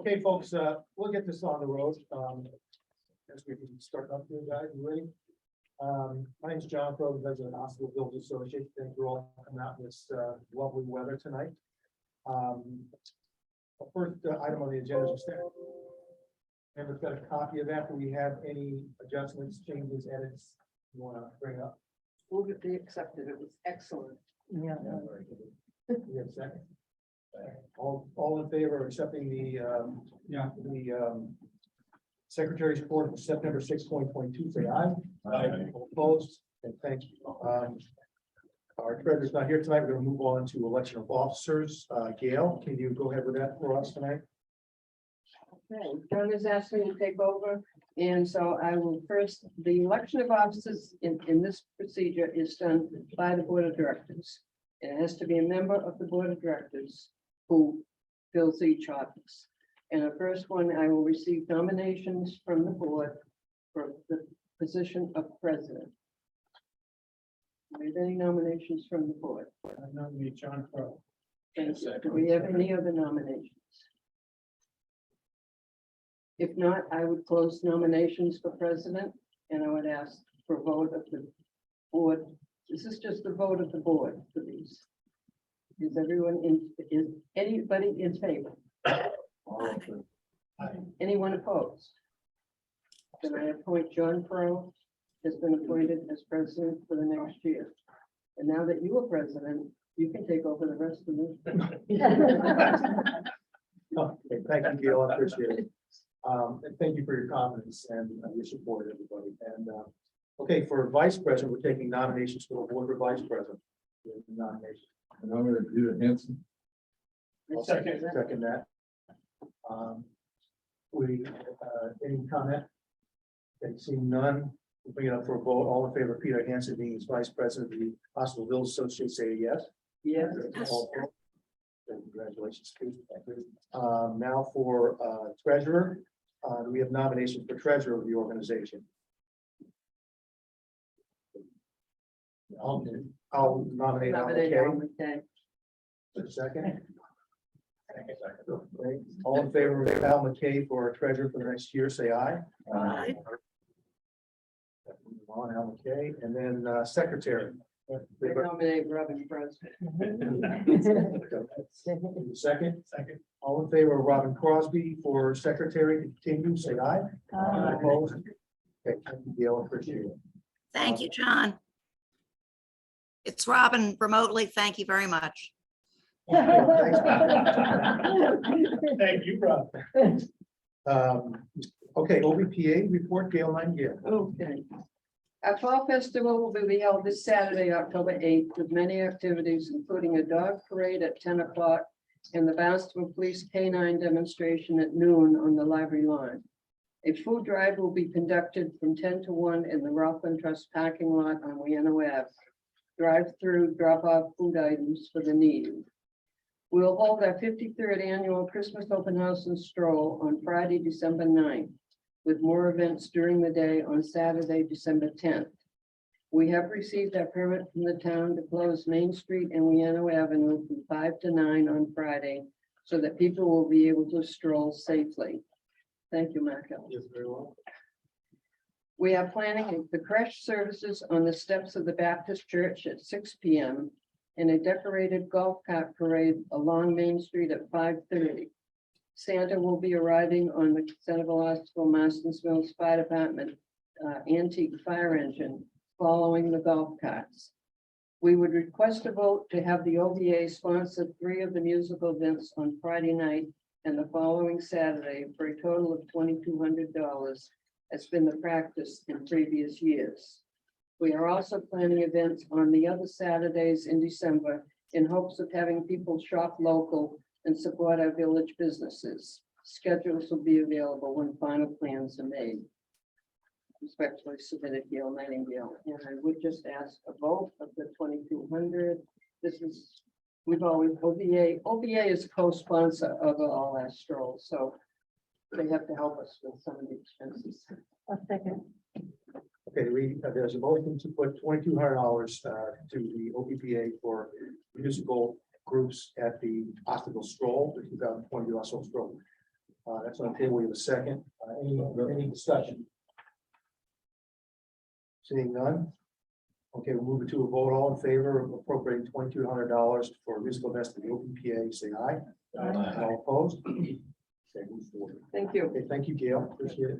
Okay, folks, we'll get this on the road. As we can start up here, guys, you ready? My name's John Crowe, the president of the Osterville Builders Association. Thank you all for coming out in this lovely weather tonight. The first item on the agenda is staff. Members got a copy of that. Do we have any adjustments, changes, edits you want to bring up? Move it be accepted. It was excellent. Yeah. We have a second. All in favor of accepting the secretary's report for September 6, 2022, say aye. Aye. All opposed? And thank you. Our treasurer's not here tonight. We're going to move on to election of officers. Gail, can you go ahead with that for us tonight? Okay, John has asked me to take over, and so I will first, the election of officers in this procedure is done by the board of directors. It has to be a member of the board of directors who fills each office. And the first one, I will receive nominations from the board for the position of president. Do we have any nominations from the board? I nominate John Crowe. Thank you. Do we have any other nominations? If not, I would close nominations for president, and I would ask for a vote of the board. This is just a vote of the board for these. Is anybody in favor? Anyone opposed? Then I appoint John Crowe has been appointed as president for the next year. And now that you are president, you can take over the rest of the. Okay, thank you, Gail. I appreciate it. And thank you for your confidence and your support, everybody. And okay, for vice president, we're taking nominations for the board for vice president. Nomination. And I'm going to do it, Hanson. I'll second that. Any comment? Okay, seeing none, we'll bring it up for a vote. All in favor of Peter Hansen being his vice president of the Osterville Village Association, say yes. Yes. All opposed? Congratulations, Pete. Thank you. Now for treasurer, we have nominations for treasurer of the organization. I'll nominate Al McKay. Second. Okay. All in favor of Al McKay for treasurer for the next year, say aye. Aye. Move on, Al McKay, and then secretary. I nominate Robin Crosby. Second. All in favor of Robin Crosby for secretary to continue, say aye. Opposed? Okay, thank you, Gail, appreciate it. Thank you, John. It's Robin remotely. Thank you very much. Thank you, Rob. Okay, OVPA report, Gail Nightingale. Okay. Our fall festival will be held this Saturday, October 8th, with many activities, including a dog parade at 10 o'clock and the Barnstable Police K-9 demonstration at noon on the library lawn. A food drive will be conducted from 10 to 1 in the Rockland Trust parking lot on Wiano Ave. Drive-through, drop-off food items for the needy. We'll hold our 53rd annual Christmas open house and stroll on Friday, December 9th, with more events during the day on Saturday, December 10th. We have received our permit from the town to close Main Street and Wiano Avenue from 5 to 9 on Friday, so that people will be able to stroll safely. Thank you, Mark Ells. Yes, very well. We are planning the crash services on the steps of the Baptist Church at 6 p.m. and a decorated golf cart parade along Main Street at 5:30. Santa will be arriving on the Centerville Osterville Marston's Mills Fire Department antique fire engine following the golf carts. We would request a vote to have the OVA sponsor 3 of the musical events on Friday night and the following Saturday for a total of $2,200. Has been the practice in previous years. We are also planning events on the other Saturdays in December in hopes of having people shop local and support our village businesses. Schedules will be available when final plans are made. Respectfully submitted, Gail Nightingale, and I would just ask a vote of the 2,200. This is, we've always, OVA is a co-sponsor of all our strolls, so they have to help us with some of the expenses. A second. Okay, there's a motion to put $2,200 to the OPPA for musical groups at the Osterville Stroll, the 2020 Osterville Stroll. That's on the table. We have a second. Any discussion? Seeing none. Okay, we'll move it to a vote. All in favor of appropriating $2,200 for musical events to the OPPA, say aye. All opposed? Okay, move forward. Thank you. Okay, thank you, Gail. Appreciate it.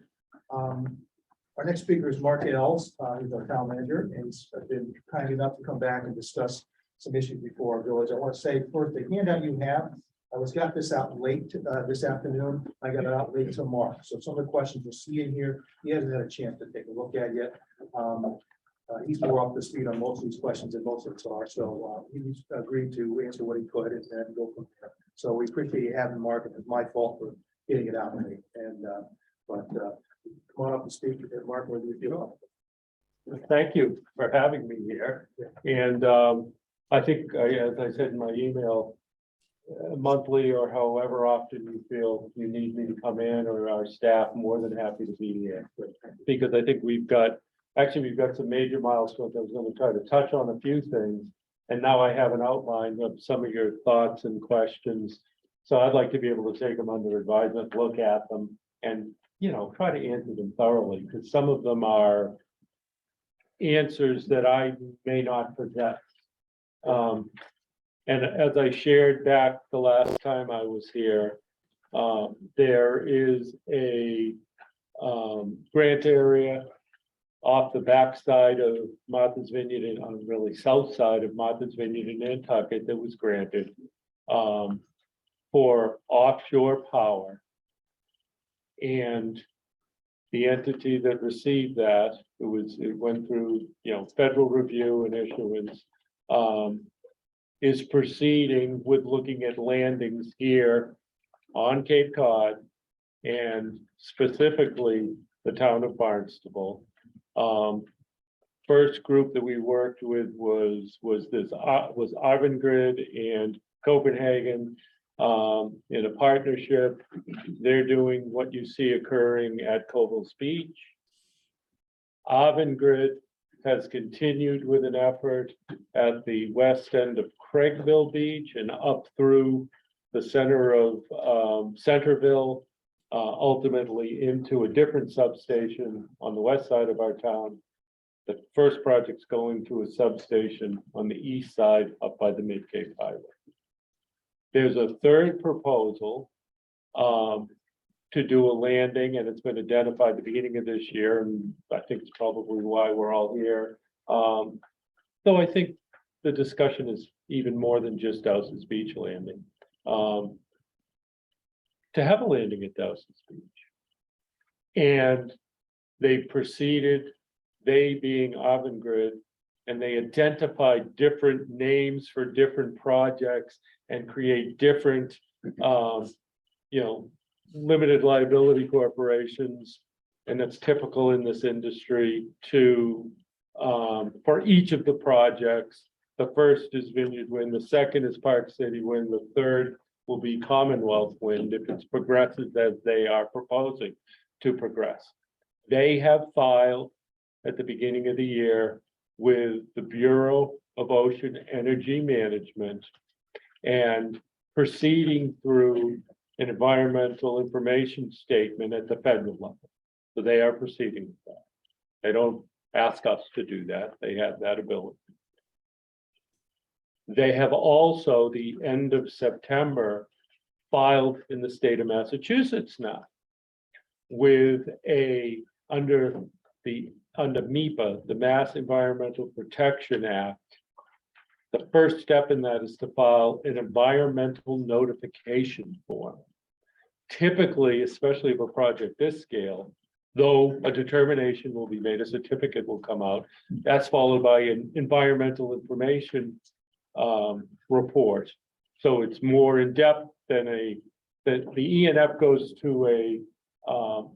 Our next speaker is Mark Ells. He's our town manager, and he's been kind enough to come back and discuss some issues before our village. I want to say first, the handout you have, I got this out late this afternoon. I got it out late to Mark. So some of the questions you'll see in here, he hasn't had a chance to take a look at yet. He's more up to speed on most of these questions than most of us are. So he's agreed to answer what he could and then go from there. So we appreciate you having Mark, and it's my fault for getting it out late. And come on up and speak. Mark, whether you feel. Thank you for having me here. And I think, as I said in my email, monthly or however often you feel you need me to come in, or our staff, more than happy to be here. Because I think we've got some major milestones. I was going to try to touch on a few things. And now I have an outline of some of your thoughts and questions. So I'd like to be able to take them under advisement, look at them, and try to answer them thoroughly, because some of them are answers that I may not possess. And as I shared back the last time I was here, there is a grant area off the backside of Martha's Vineyard and on really south side of Martha's Vineyard in Nantucket that was granted for offshore power. And the entity that received that, it went through, federal review and issuance, is proceeding with looking at landings here on Cape Cod and specifically the town of Barnstable. First group that we worked with was Avangrid and Copenhagen in a partnership. They're doing what you see occurring at Dowses Beach. Avangrid has continued with an effort at the west end of Craigville Beach and up through the center of Centerville, ultimately into a different substation on the west side of our town. The first project's going to a substation on the east side up by the Mid-Cape Highway. There's a third proposal to do a landing, and it's been identified at the beginning of this year, and I think it's probably why we're all here. So I think the discussion is even more than just Dowses Beach landing. To have a landing at Dowses Beach. And they proceeded, they being Avangrid, and they identified different names for different projects and create different, limited liability corporations. And that's typical in this industry to, for each of the projects. The first is Vineyard Wind, the second is Park City Wind, the third will be Commonwealth Wind if it progresses as they are proposing to progress. They have filed at the beginning of the year with the Bureau of Ocean Energy Management and proceeding through an environmental information statement at the federal level. So they are proceeding with that. They don't ask us to do that. They have that ability. They have also, the end of September, filed in the state of Massachusetts now with under MEPA, the Mass Environmental Protection Act. The first step in that is to file an environmental notification form. Typically, especially of a project this scale, though a determination will be made, a certificate will come out. That's followed by an environmental information report. So it's more in depth than the ENF goes to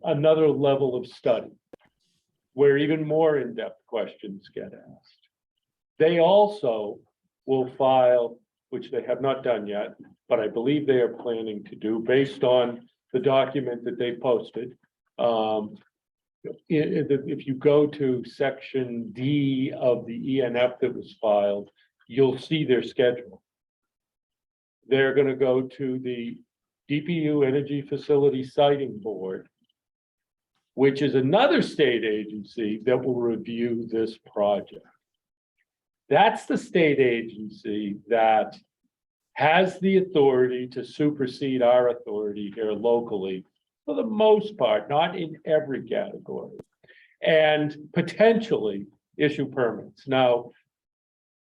another level of study where even more in-depth questions get asked. They also will file, which they have not done yet, but I believe they are planning to do based on the document that they posted. If you go to section D of the ENF that was filed, you'll see their schedule. They're going to go to the DPU Energy Facility Siting Board, which is another state agency that will review this project. That's the state agency that has the authority to supersede our authority here locally, for the most part, not in every category, and potentially issue permits. Now,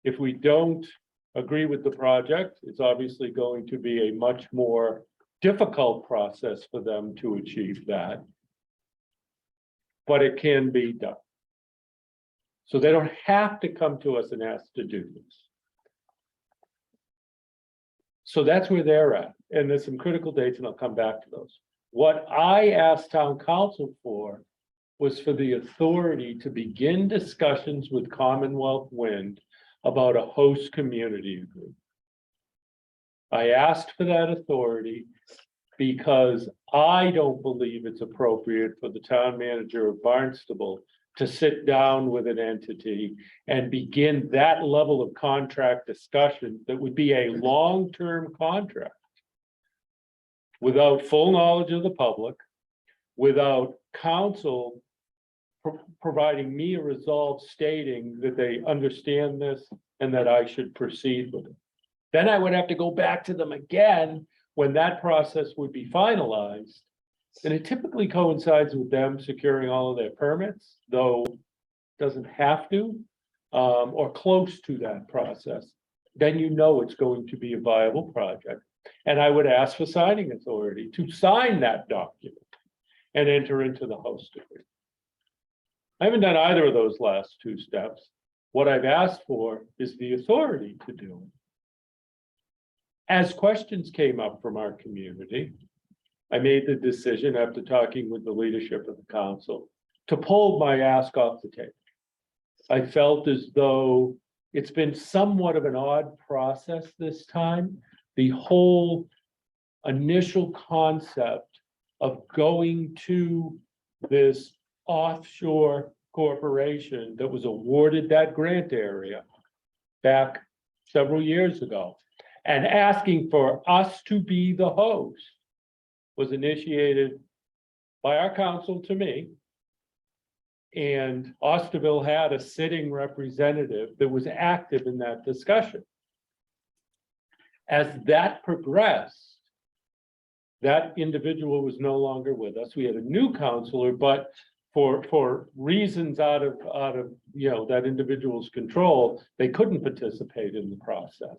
if we don't agree with the project, it's obviously going to be a much more difficult process for them to achieve that. But it can be done. So they don't have to come to us and ask to do this. So that's where they're at. And there's some critical dates, and I'll come back to those. What I asked town council for was for the authority to begin discussions with Commonwealth Wind about a host community agreement. I asked for that authority because I don't believe it's appropriate for the town manager of Barnstable to sit down with an entity and begin that level of contract discussion that would be a long-term contract without full knowledge of the public, without council providing me a resolve stating that they understand this and that I should proceed with it. Then I would have to go back to them again when that process would be finalized. And it typically coincides with them securing all of their permits, though it doesn't have to, or close to that process. Then you know it's going to be a viable project. And I would ask for signing authority to sign that document and enter into the host agreement. I haven't done either of those last two steps. What I've asked for is the authority to do it. As questions came up from our community, I made the decision after talking with the leadership of the council to pull my ask off the table. I felt as though it's been somewhat of an odd process this time. The whole initial concept of going to this offshore corporation that was awarded that grant area back several years ago and asking for us to be the host was initiated by our council to me. And Osterville had a sitting representative that was active in that discussion. As that progressed, that individual was no longer with us. We had a new counselor, but for reasons out of that individual's control, they couldn't participate in the process.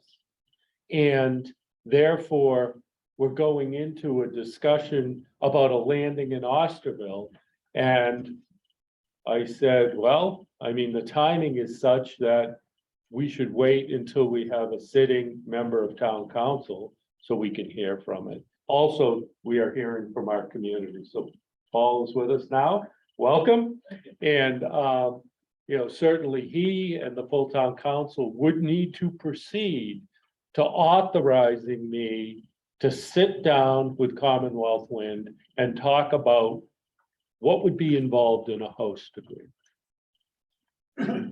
And therefore, we're going into a discussion about a landing in Osterville. And I said, well, I mean, the timing is such that we should wait until we have a sitting member of town council so we can hear from it. Also, we are hearing from our community. So Paul is with us now. Welcome. And, certainly he and the full town council would need to proceed to authorizing me to sit down with Commonwealth Wind and talk about what would be involved in a host agreement.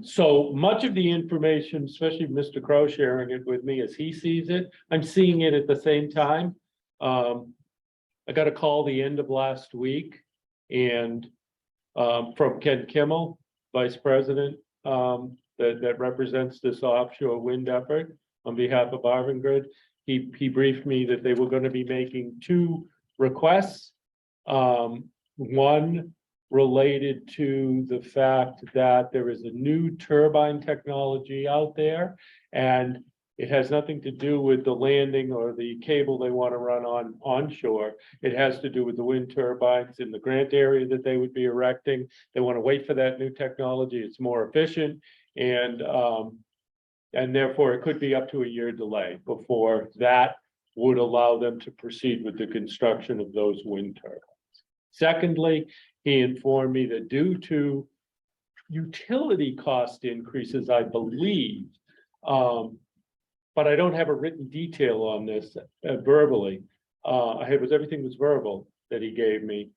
So much of the information, especially Mr. Crow sharing it with me as he sees it, I'm seeing it at the same time. I got a call the end of last week and from Ken Kimmel, Vice President, that represents this offshore wind effort on behalf of Avangrid. He briefed me that they were going to be making two requests. One related to the fact that there is a new turbine technology out there, and it has nothing to do with the landing or the cable they want to run on onshore. It has to do with the wind turbines in the grant area that they would be erecting. They want to wait for that new technology. It's more efficient, and therefore it could be up to a year delay before that would allow them to proceed with the construction of those wind turbines. Secondly, he informed me that due to utility cost increases, I believe, but I don't have a written detail on this verbally. Everything was verbal that he gave me.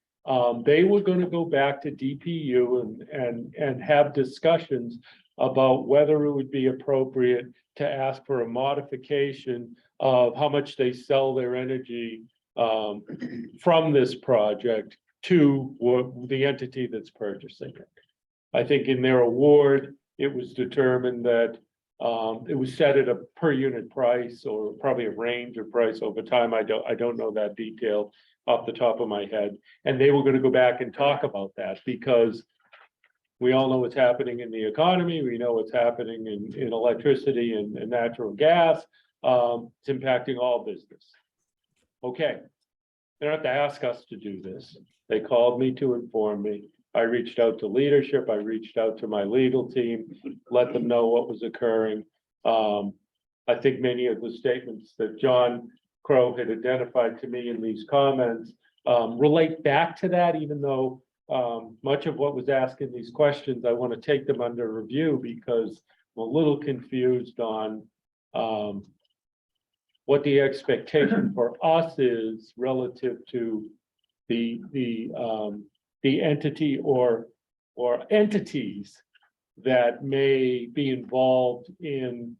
They were going to go back to DPU and have discussions about whether it would be appropriate to ask for a modification of how much they sell their energy from this project to the entity that's purchasing it. I think in their award, it was determined that it was set at a per unit price or probably a range of price over time. I don't know that detail off the top of my head. And they were going to go back and talk about that because we all know what's happening in the economy. We know what's happening in electricity and natural gas. It's impacting all business. Okay. They don't have to ask us to do this. They called me to inform me. I reached out to leadership. I reached out to my legal team, let them know what was occurring. I think many of the statements that John Crow had identified to me in these comments relate back to that, even though much of what was asked in these questions, I want to take them under review because I'm a little confused on what the expectation for us is relative to the entity or entities that may be involved in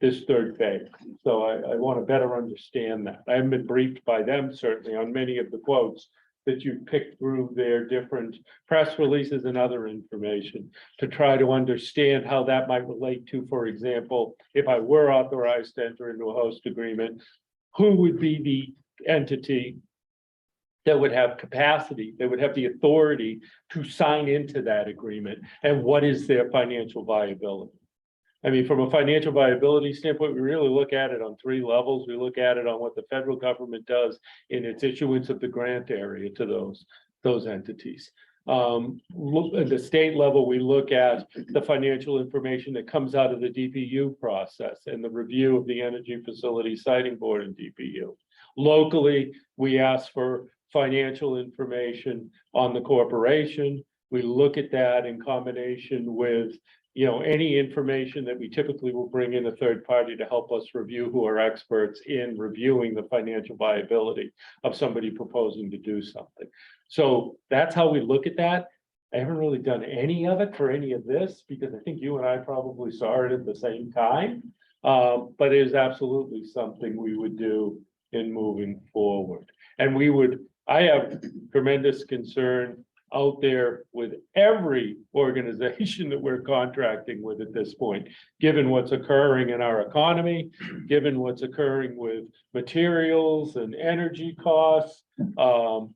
this third phase. So I want to better understand that. I haven't been briefed by them certainly on many of the quotes that you picked through their different press releases and other information to try to understand how that might relate to, for example, if I were authorized to enter into a host agreement, who would be the entity that would have capacity, that would have the authority to sign into that agreement, and what is their financial viability? I mean, from a financial viability standpoint, we really look at it on three levels. We look at it on what the federal government does in its issuance of the grant area to those entities. At the state level, we look at the financial information that comes out of the DPU process and the review of the Energy Facility Siting Board and DPU. Locally, we ask for financial information on the corporation. We look at that in combination with any information that we typically will bring in a third party to help us review, who are experts in reviewing the financial viability of somebody proposing to do something. So that's how we look at that. I haven't really done any of it for any of this because I think you and I probably saw it at the same time. But it is absolutely something we would do in moving forward. And I have tremendous concern out there with every organization that we're contracting with at this point, given what's occurring in our economy, given what's occurring with materials and energy costs, the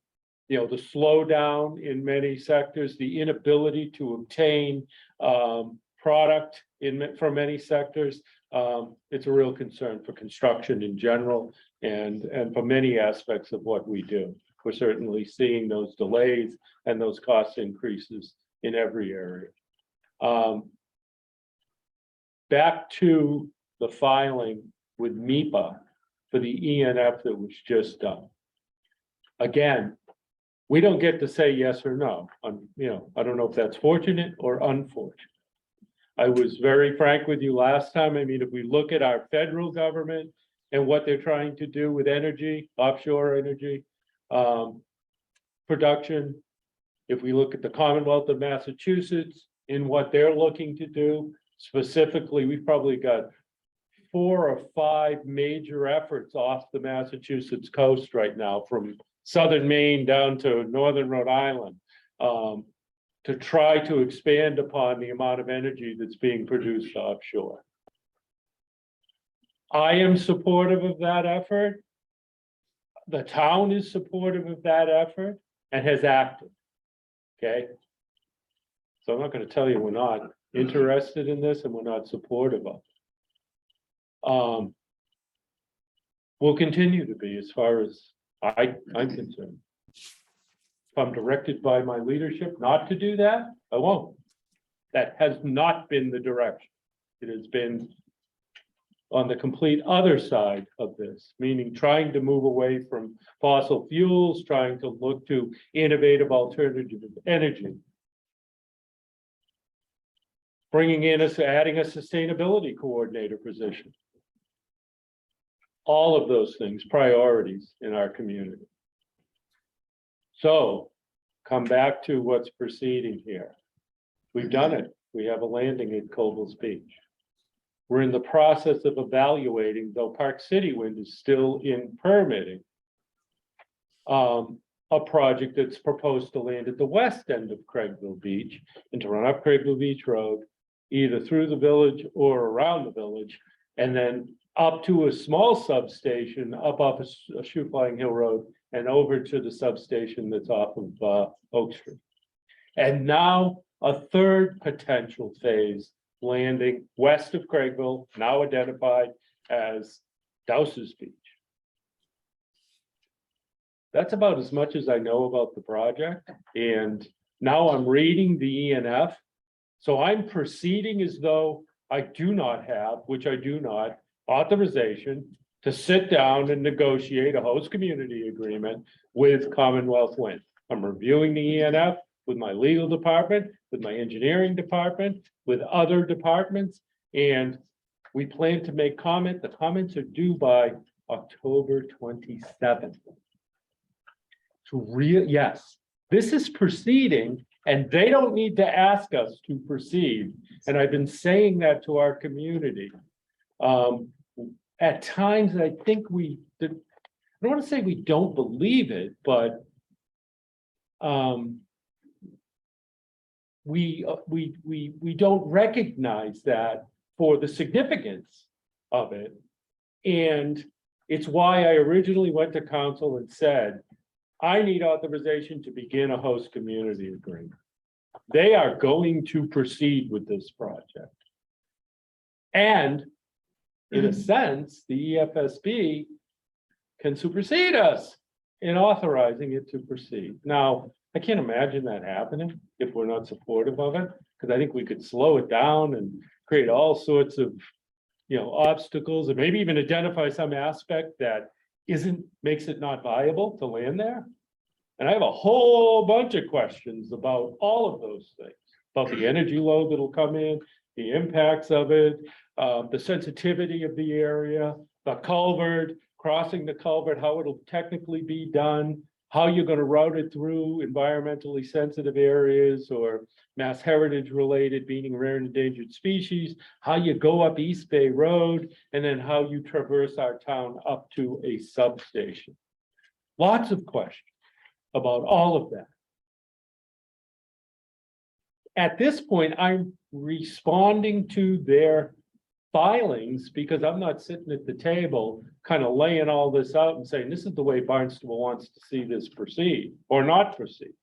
slowdown in many sectors, the inability to obtain product from many sectors. It's a real concern for construction in general and for many aspects of what we do. We're certainly seeing those delays and those cost increases in every area. Back to the filing with MEPA for the ENF that was just done. Again, we don't get to say yes or no. I don't know if that's fortunate or unfortunate. I was very frank with you last time. I mean, if we look at our federal government and what they're trying to do with energy, offshore energy, production. If we look at the Commonwealth of Massachusetts in what they're looking to do, specifically, we've probably got 4 or 5 major efforts off the Massachusetts coast right now, from southern Maine down to northern Rhode Island, to try to expand upon the amount of energy that's being produced offshore. I am supportive of that effort. The town is supportive of that effort and has acted. Okay. So I'm not going to tell you we're not interested in this and we're not supportive of it. We'll continue to be, as far as I'm concerned. If I'm directed by my leadership not to do that, I won't. That has not been the direction. It has been on the complete other side of this, meaning trying to move away from fossil fuels, trying to look to innovative alternative energy. Adding a sustainability coordinator position. All of those things, priorities in our community. So, come back to what's proceeding here. We've done it. We have a landing at Dowses Beach. We're in the process of evaluating, though Park City Wind is still in permitting, a project that's proposed to land at the west end of Craigville Beach and to run up Craigville Beach Road, either through the village or around the village, and then up to a small substation up off a Shoe Flying Hill Road and over to the substation that's off of Oak Street. And now a third potential phase landing west of Craigville, now identified as Dowses Beach. That's about as much as I know about the project. And now I'm reading the ENF. So I'm proceeding as though I do not have, which I do not, authorization to sit down and negotiate a host community agreement with Commonwealth Wind. I'm reviewing the ENF with my legal department, with my engineering department, with other departments, and we plan to make comment. The comments are due by October 27th. Yes, this is proceeding, and they don't need to ask us to proceed. And I've been saying that to our community. At times, I think I don't want to say we don't believe it, but we don't recognize that for the significance of it. And it's why I originally went to council and said, I need authorization to begin a host community agreement. They are going to proceed with this project. And in a sense, the EFSB can supersede us in authorizing it to proceed. Now, I can't imagine that happening if we're not supportive of it, because I think we could slow it down and create all sorts of, obstacles, and maybe even identify some aspect that makes it not viable to land there. And I have a whole bunch of questions about all of those things, about the energy load that'll come in, the impacts of it, the sensitivity of the area, the culvert, crossing the culvert, how it'll technically be done, how you're going to route it through environmentally sensitive areas or mass heritage related, meaning rare and endangered species, how you go up East Bay Road, and then how you traverse our town up to a substation. Lots of questions about all of that. At this point, I'm responding to their filings because I'm not sitting at the table kind of laying all this out and saying, this is the way Barnstable wants to see this proceed or not proceed.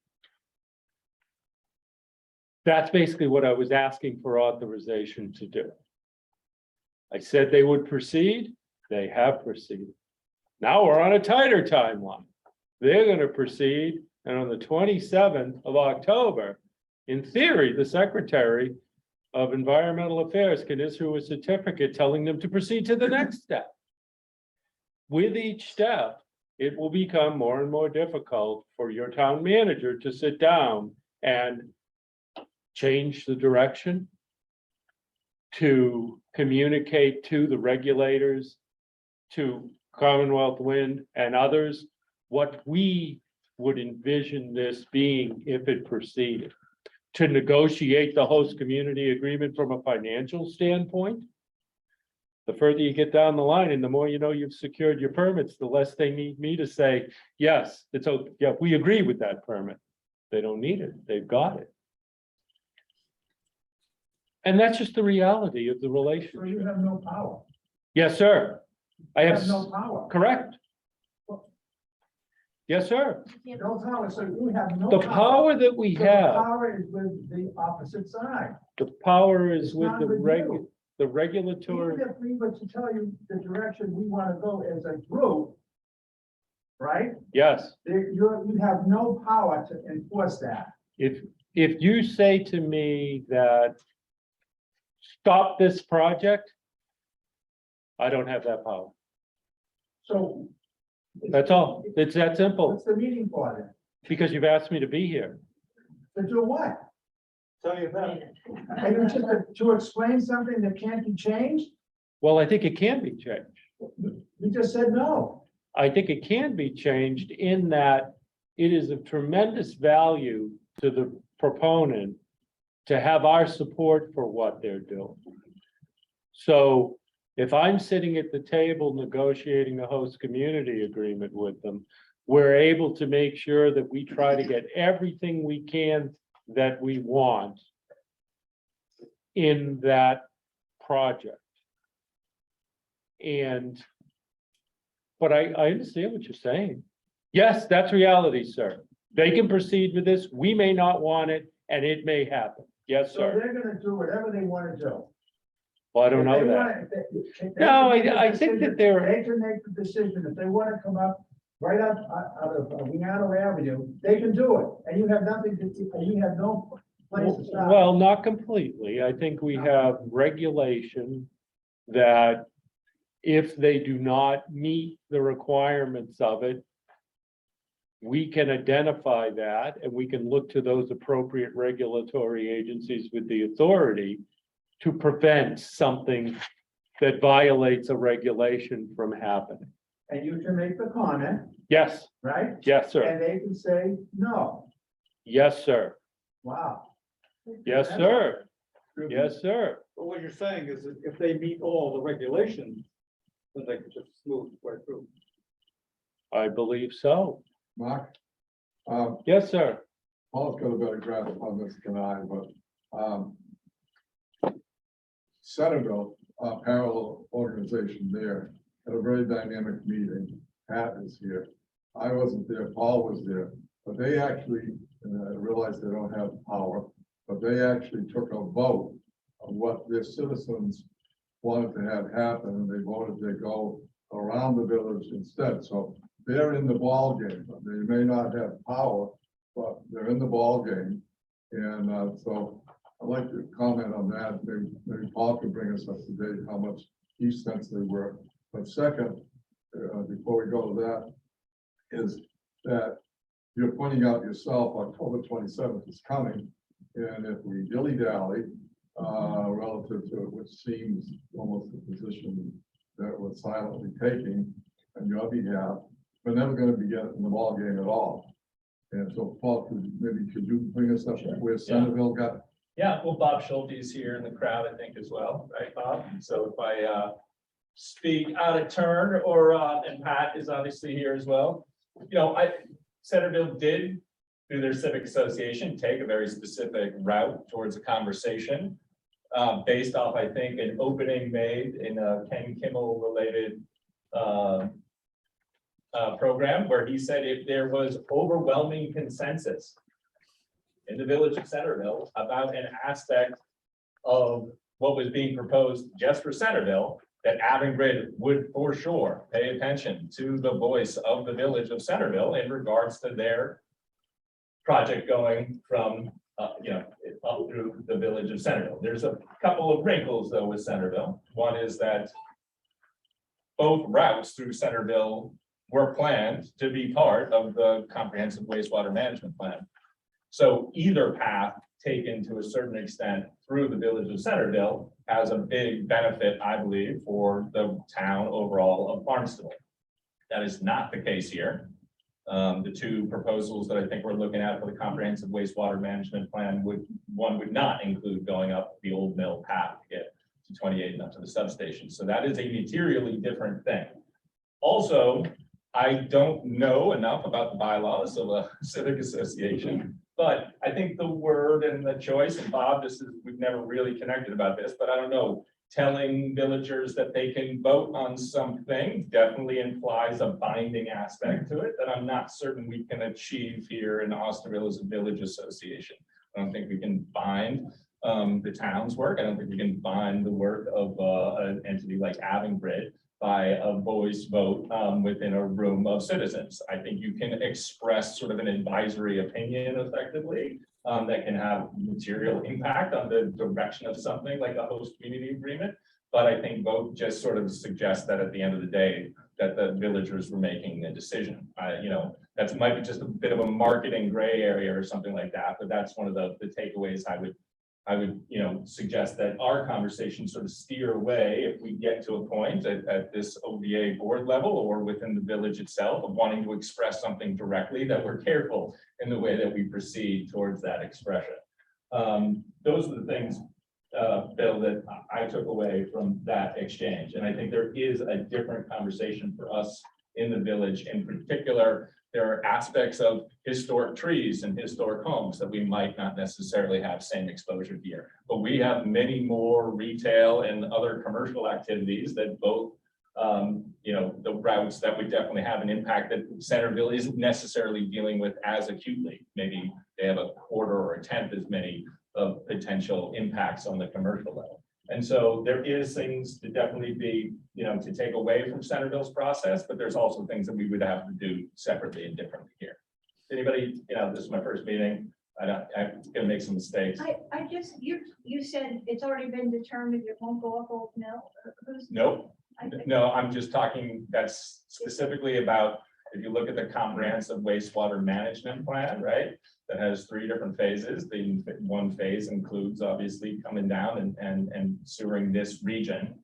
That's basically what I was asking for authorization to do. I said they would proceed. They have proceeded. Now we're on a tighter timeline. They're going to proceed. And on the 27th of October, in theory, the Secretary of Environmental Affairs can issue a certificate telling them to proceed to the next step. With each step, it will become more and more difficult for your town manager to sit down and change the direction, to communicate to the regulators, to Commonwealth Wind and others, what we would envision this being if it proceeded. To negotiate the host community agreement from a financial standpoint. The further you get down the line and the more you know you've secured your permits, the less they need me to say, yes, it's okay. Yeah, we agree with that permit. They don't need it. They've got it. And that's just the reality of the relationship. So you have no power. Yes, sir. I You have have no power. correct. Yes, sir. No power, so you have no The power. power that we So the have, power is with the opposite side. the power is It's with not the with you. regulatory. Even if we were to tell you the direction we want to go as a group, right? Yes. You have no power to enforce that. If you say to me that stop this project, I don't have that power. So. That's all. It's that simple. What's the meeting for then? Because you've asked me to be here. To do what? Tell you that. Are you just to explain something that can't be changed? Well, I think it can be changed. You just said no. I think it can be changed in that it is of tremendous value to the proponent to have our support for what they're doing. So if I'm sitting at the table negotiating a host community agreement with them, we're able to make sure that we try to get everything we can that we want in that project. But I understand what you're saying. Yes, that's reality, sir. They can proceed with this. We may not want it, and it may happen. Yes, So sir. they're gonna do whatever they wanna do. Well, I don't know If they that. wanna- if they No, can make a I think decision, that they're, They can make the decision, if they wanna come up right up out of Viano Avenue, they can do it, and you have nothing to, and you have no place to stop. well, not completely. I think we have regulation that if they do not meet the requirements of it, we can identify that and we can look to those appropriate regulatory agencies with the authority to prevent something that violates a regulation from happening. And you can make the comment, Yes, right? yes, sir. And they can say, no, Yes, sir. wow. Yes, sir. Yes, sir. But what you're saying is that if they meet all the regulations, then they can just move right through. I believe so. Mark, Yes, sir. Paul's got a better grasp on this than I, but, Centerville, parallel organization there, had a very dynamic meeting. Pat is here. I wasn't there, Paul was there, but they actually, and I realize they don't have power, but they actually took a vote of what their citizens wanted to have happen, and they voted to go around the village instead. So they're in the ball game. They may not have power, but they're in the ball game. And so I'd like to comment on that. Maybe Paul could bring us up to date how much he sensed they were. But second, before we go to that, is that you're pointing out yourself, October 27th is coming. And if we dilly-dally relative to it, which seems almost the position that we're silently taking on your behalf, we're never going to be getting in the ballgame at all. And so, Paul, could you bring us up where Centerville got? Yeah, well, Bob Schulte is here in the crowd, I think, as well, right, Bob? So if I speak out of turn, or and Pat is obviously here as well. You know, Centerville did, through their civic association, take a very specific route towards a conversation based off, I think, an opening made in a Ken Kimmel related program, where he said if there was overwhelming consensus in the village of Centerville about an aspect of what was being proposed just for Centerville, that Avangrid would for sure pay attention to the voice of the village of Centerville in regards to their project going from, up through the village of Centerville. There's a couple of wrinkles though with Centerville. One is that both routes through Centerville were planned to be part of the comprehensive wastewater management plan. So either path taken to a certain extent through the village of Centerville has a big benefit, I believe, for the town overall of Barnstable. That is not the case here. The two proposals that I think we're looking at for the comprehensive wastewater management plan would not include going up the old mill path to get to 28 and up to the substation. So that is a materially different thing. Also, I don't know enough about the bylaws of a civic association, but I think the word and the choice, and Bob, we've never really connected about this, but I don't know, telling villagers that they can vote on something definitely implies a binding aspect to it that I'm not certain we can achieve here in Osterville as a village association. I don't think we can bind the town's work. I don't think we can bind the work of an entity like Avangrid by a voice vote within a room of citizens. I think you can express sort of an advisory opinion effectively that can have material impact on the direction of something like a host community agreement. But I think vote just sort of suggests that at the end of the day, that the villagers were making a decision. That might be just a bit of a marketing gray area or something like that, but that's one of the takeaways I would suggest that our conversation sort of steer away if we get to a point at this OVA board level or within the village itself of wanting to express something directly, that we're careful in the way that we proceed towards that expression. Those are the things, Bill, that I took away from that exchange. And I think there is a different conversation for us in the village in particular there are aspects of historic trees and historic homes that we might not necessarily have same exposure here. But we have many more retail and other commercial activities that both, you know, the routes that would definitely have an impact that Centerville isn't necessarily dealing with as acutely. Maybe they have a quarter or a tenth as many of potential impacts on the commercial level. And so there is things to definitely be, you know, to take away from Centerville's process, but there's also things that we would have to do separately and differently here. Anybody, you know, this is my first meeting. I'm gonna make some mistakes. I just, you said it's already been determined it won't go up Old Mill. Nope. No, I'm just talking, that's specifically about, if you look at the comprehensive wastewater management plan, right? That has 3 different phases. The one phase includes obviously coming down and sewering this region.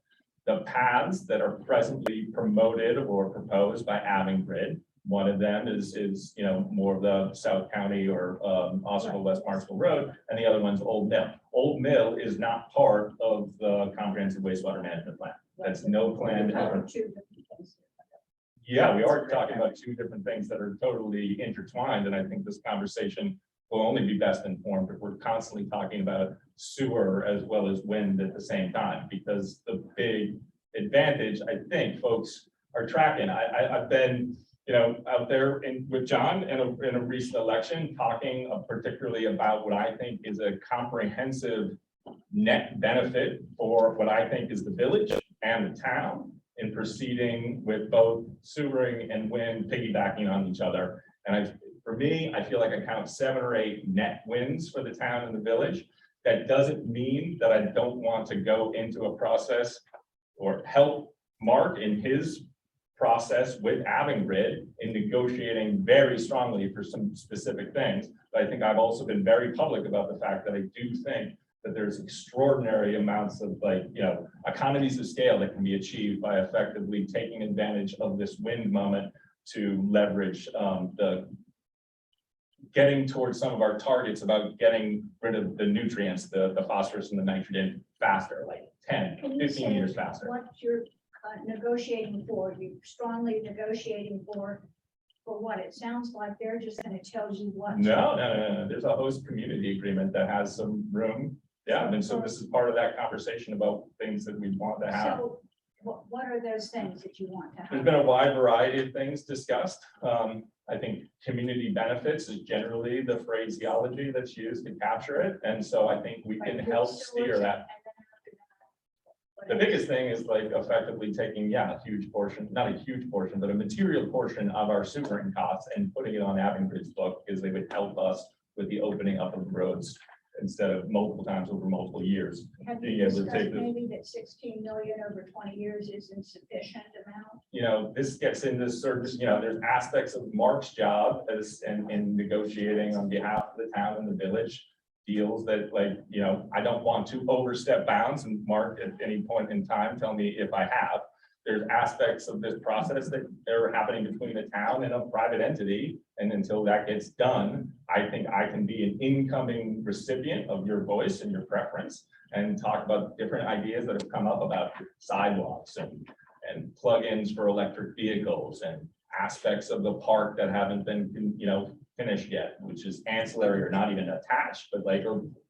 The paths that are presently promoted or proposed by Avangrid, one of them is you know, more of the South County or Osterville West Barnstable Road, and the other one's Old Mill. Old Mill is not part of the comprehensive wastewater management plan. That's no plan. Yeah, we are talking about 2 different things that are totally intertwined, and I think this conversation will only be best informed if we're constantly talking about sewer as well as wind at the same time, because the big advantage, I think folks are tracking. I've been, you know, out there with John in a recent election, talking particularly about what I think is a comprehensive net benefit for what I think is the village and the town in proceeding with both sewering and wind piggybacking on each other. And for me, I feel like I count 7 or 8 net wins for the town and the village. That doesn't mean that I don't want to go into a process or help Mark in his process with Avangrid in negotiating very strongly for some specific things. But I think I've also been very public about the fact that I do think that there's extraordinary amounts of, like, you know, economies of scale that can be achieved by effectively taking advantage of this wind moment to leverage the getting towards some of our targets about getting rid of the nutrients, the phosphorus and the nitrogen faster, like 10, 15 years faster. What you're negotiating for, you strongly negotiating for what? It sounds like they're just going to tell you what. No. There's a host community agreement that has some room. Yeah, and so this is part of that conversation about things that we want to have. So what are those things that you want to have? There's been a wide variety of things discussed. I think community benefits is generally the phraseology that's used to capture it. And so I think we can help steer that. The biggest thing is like effectively taking, a huge portion, not a huge portion, but a material portion of our sewering costs and putting it on Avangrid's book, because they would help us with the opening up of the roads instead of multiple times over multiple years. Have being you able to discussed take the- maybe that 16 million over 20 years is insufficient amount? You know, this gets into service, you know, there's aspects of Mark's job as in negotiating on behalf of the town and the village deals that, like, you know, I don't want to overstep bounds, and Mark at any point in time tell me if I have. There's aspects of this process that are happening between the town and a private entity, and until that gets done, I think I can be an incoming recipient of your voice and your preference and talk about different ideas that have come up about sidewalks and plugins for electric vehicles and aspects of the park that haven't been, you know, finished yet, which is ancillary or not even attached, but like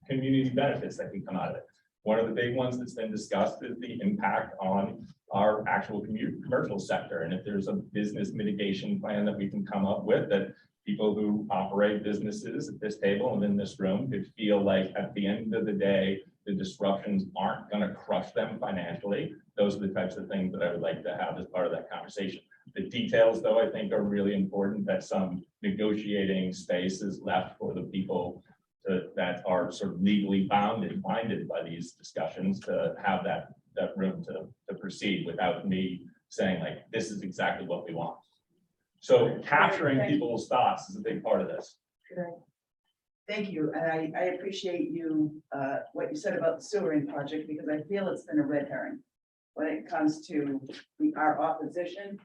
community benefits that can come out of it. One of the big ones that's been discussed is the impact on our actual commercial sector. And if there's a business mitigation plan that we can come up with, that people who operate businesses at this table and in this room could feel like at the end of the day, the disruptions aren't going to crush them financially. Those are the types of things that I would like to have as part of that conversation. The details, though, I think are really important, that some negotiating space is left for the people that are sort of legally bound and binded by these discussions to have that room to proceed without me saying like, this is exactly what we want. So capturing people's thoughts is a big part of this. Thank you, and I appreciate you, what you said about the sewering project, because I feel it's been a red herring when it comes to our opposition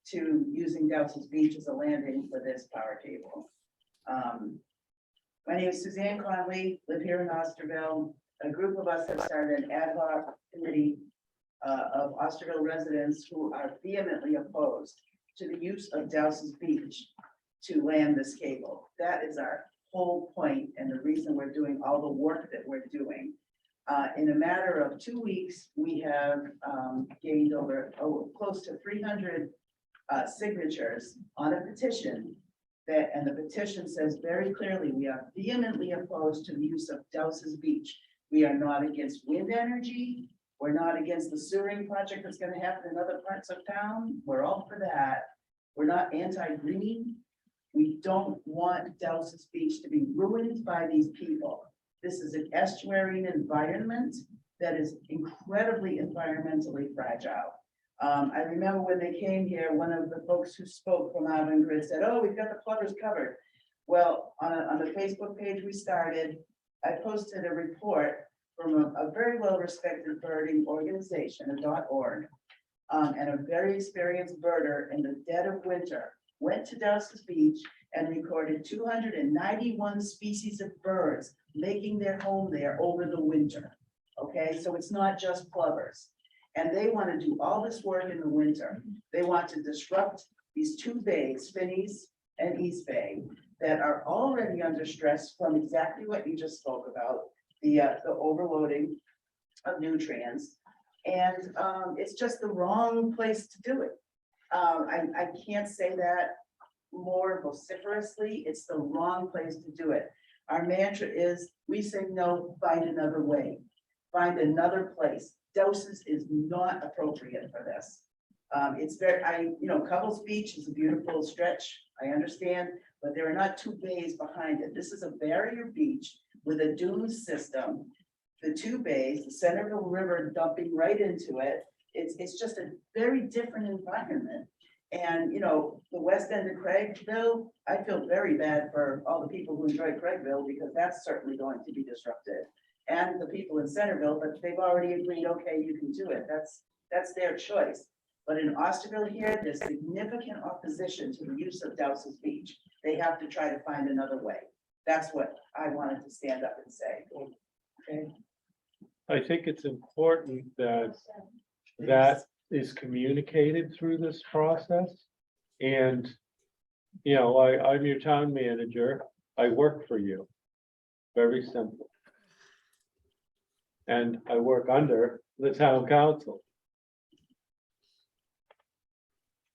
to using Dowses Beach as a landing for this power cable. My name is Suzanne Conley, live here in Osterville. A group of us have started an ad hoc committee of Osterville residents who are vehemently opposed to the use of Dowses Beach to land this cable. That is our whole point and the reason we're doing all the work that we're doing. In a matter of 2 weeks, we have gained over close to 300 signatures on a petition that, and the petition says very clearly, we are vehemently opposed to the use of Dowses Beach. We are not against wind energy. We're not against the sewering project that's gonna happen in other parts of town. We're all for that. We're not anti-green. We don't want Dowses Beach to be ruined by these people. This is an estuarine environment that is incredibly environmentally fragile. I remember when they came here, one of the folks who spoke from Avangrid said, "Oh, we've got the plovers covered." Well, on the Facebook page we started, I posted a report from a very well-respected birding organization, a .org, and a very experienced birder in the dead of winter went to Dowses Beach and recorded 291 species of birds making their home there over the winter. Okay, so it's not just plovers. And they want to do all this work in the winter. They want to disrupt these two bays, Finney's and East Bay, that are already under stress from exactly what you just spoke about, the overloading of nutrients. And it's just the wrong place to do it. I can't say that more vociferously. It's the wrong place to do it. Our mantra is, we say no, find another way, find another place. Dowses is not appropriate for this. It's very, Couples Beach is a beautiful stretch, I understand, but there are not two bays behind it. This is a barrier beach with a dune system. The two bays, the Centerville River dumping right into it. It's just a very different environment. And, the west end of Craigville, I feel very bad for all the people who enjoy Craigville because that's certainly going to be disrupted. And the people in Centerville, but they've already agreed, okay, you can do it. That's their choice. But in Osterville here, there's significant opposition to the use of Dowses Beach. They have to try to find another way. That's what I wanted to stand up and say. Okay. I think it's important that that is communicated through this process. And, I'm your town manager. I work for you. Very simple. And I work under the town council.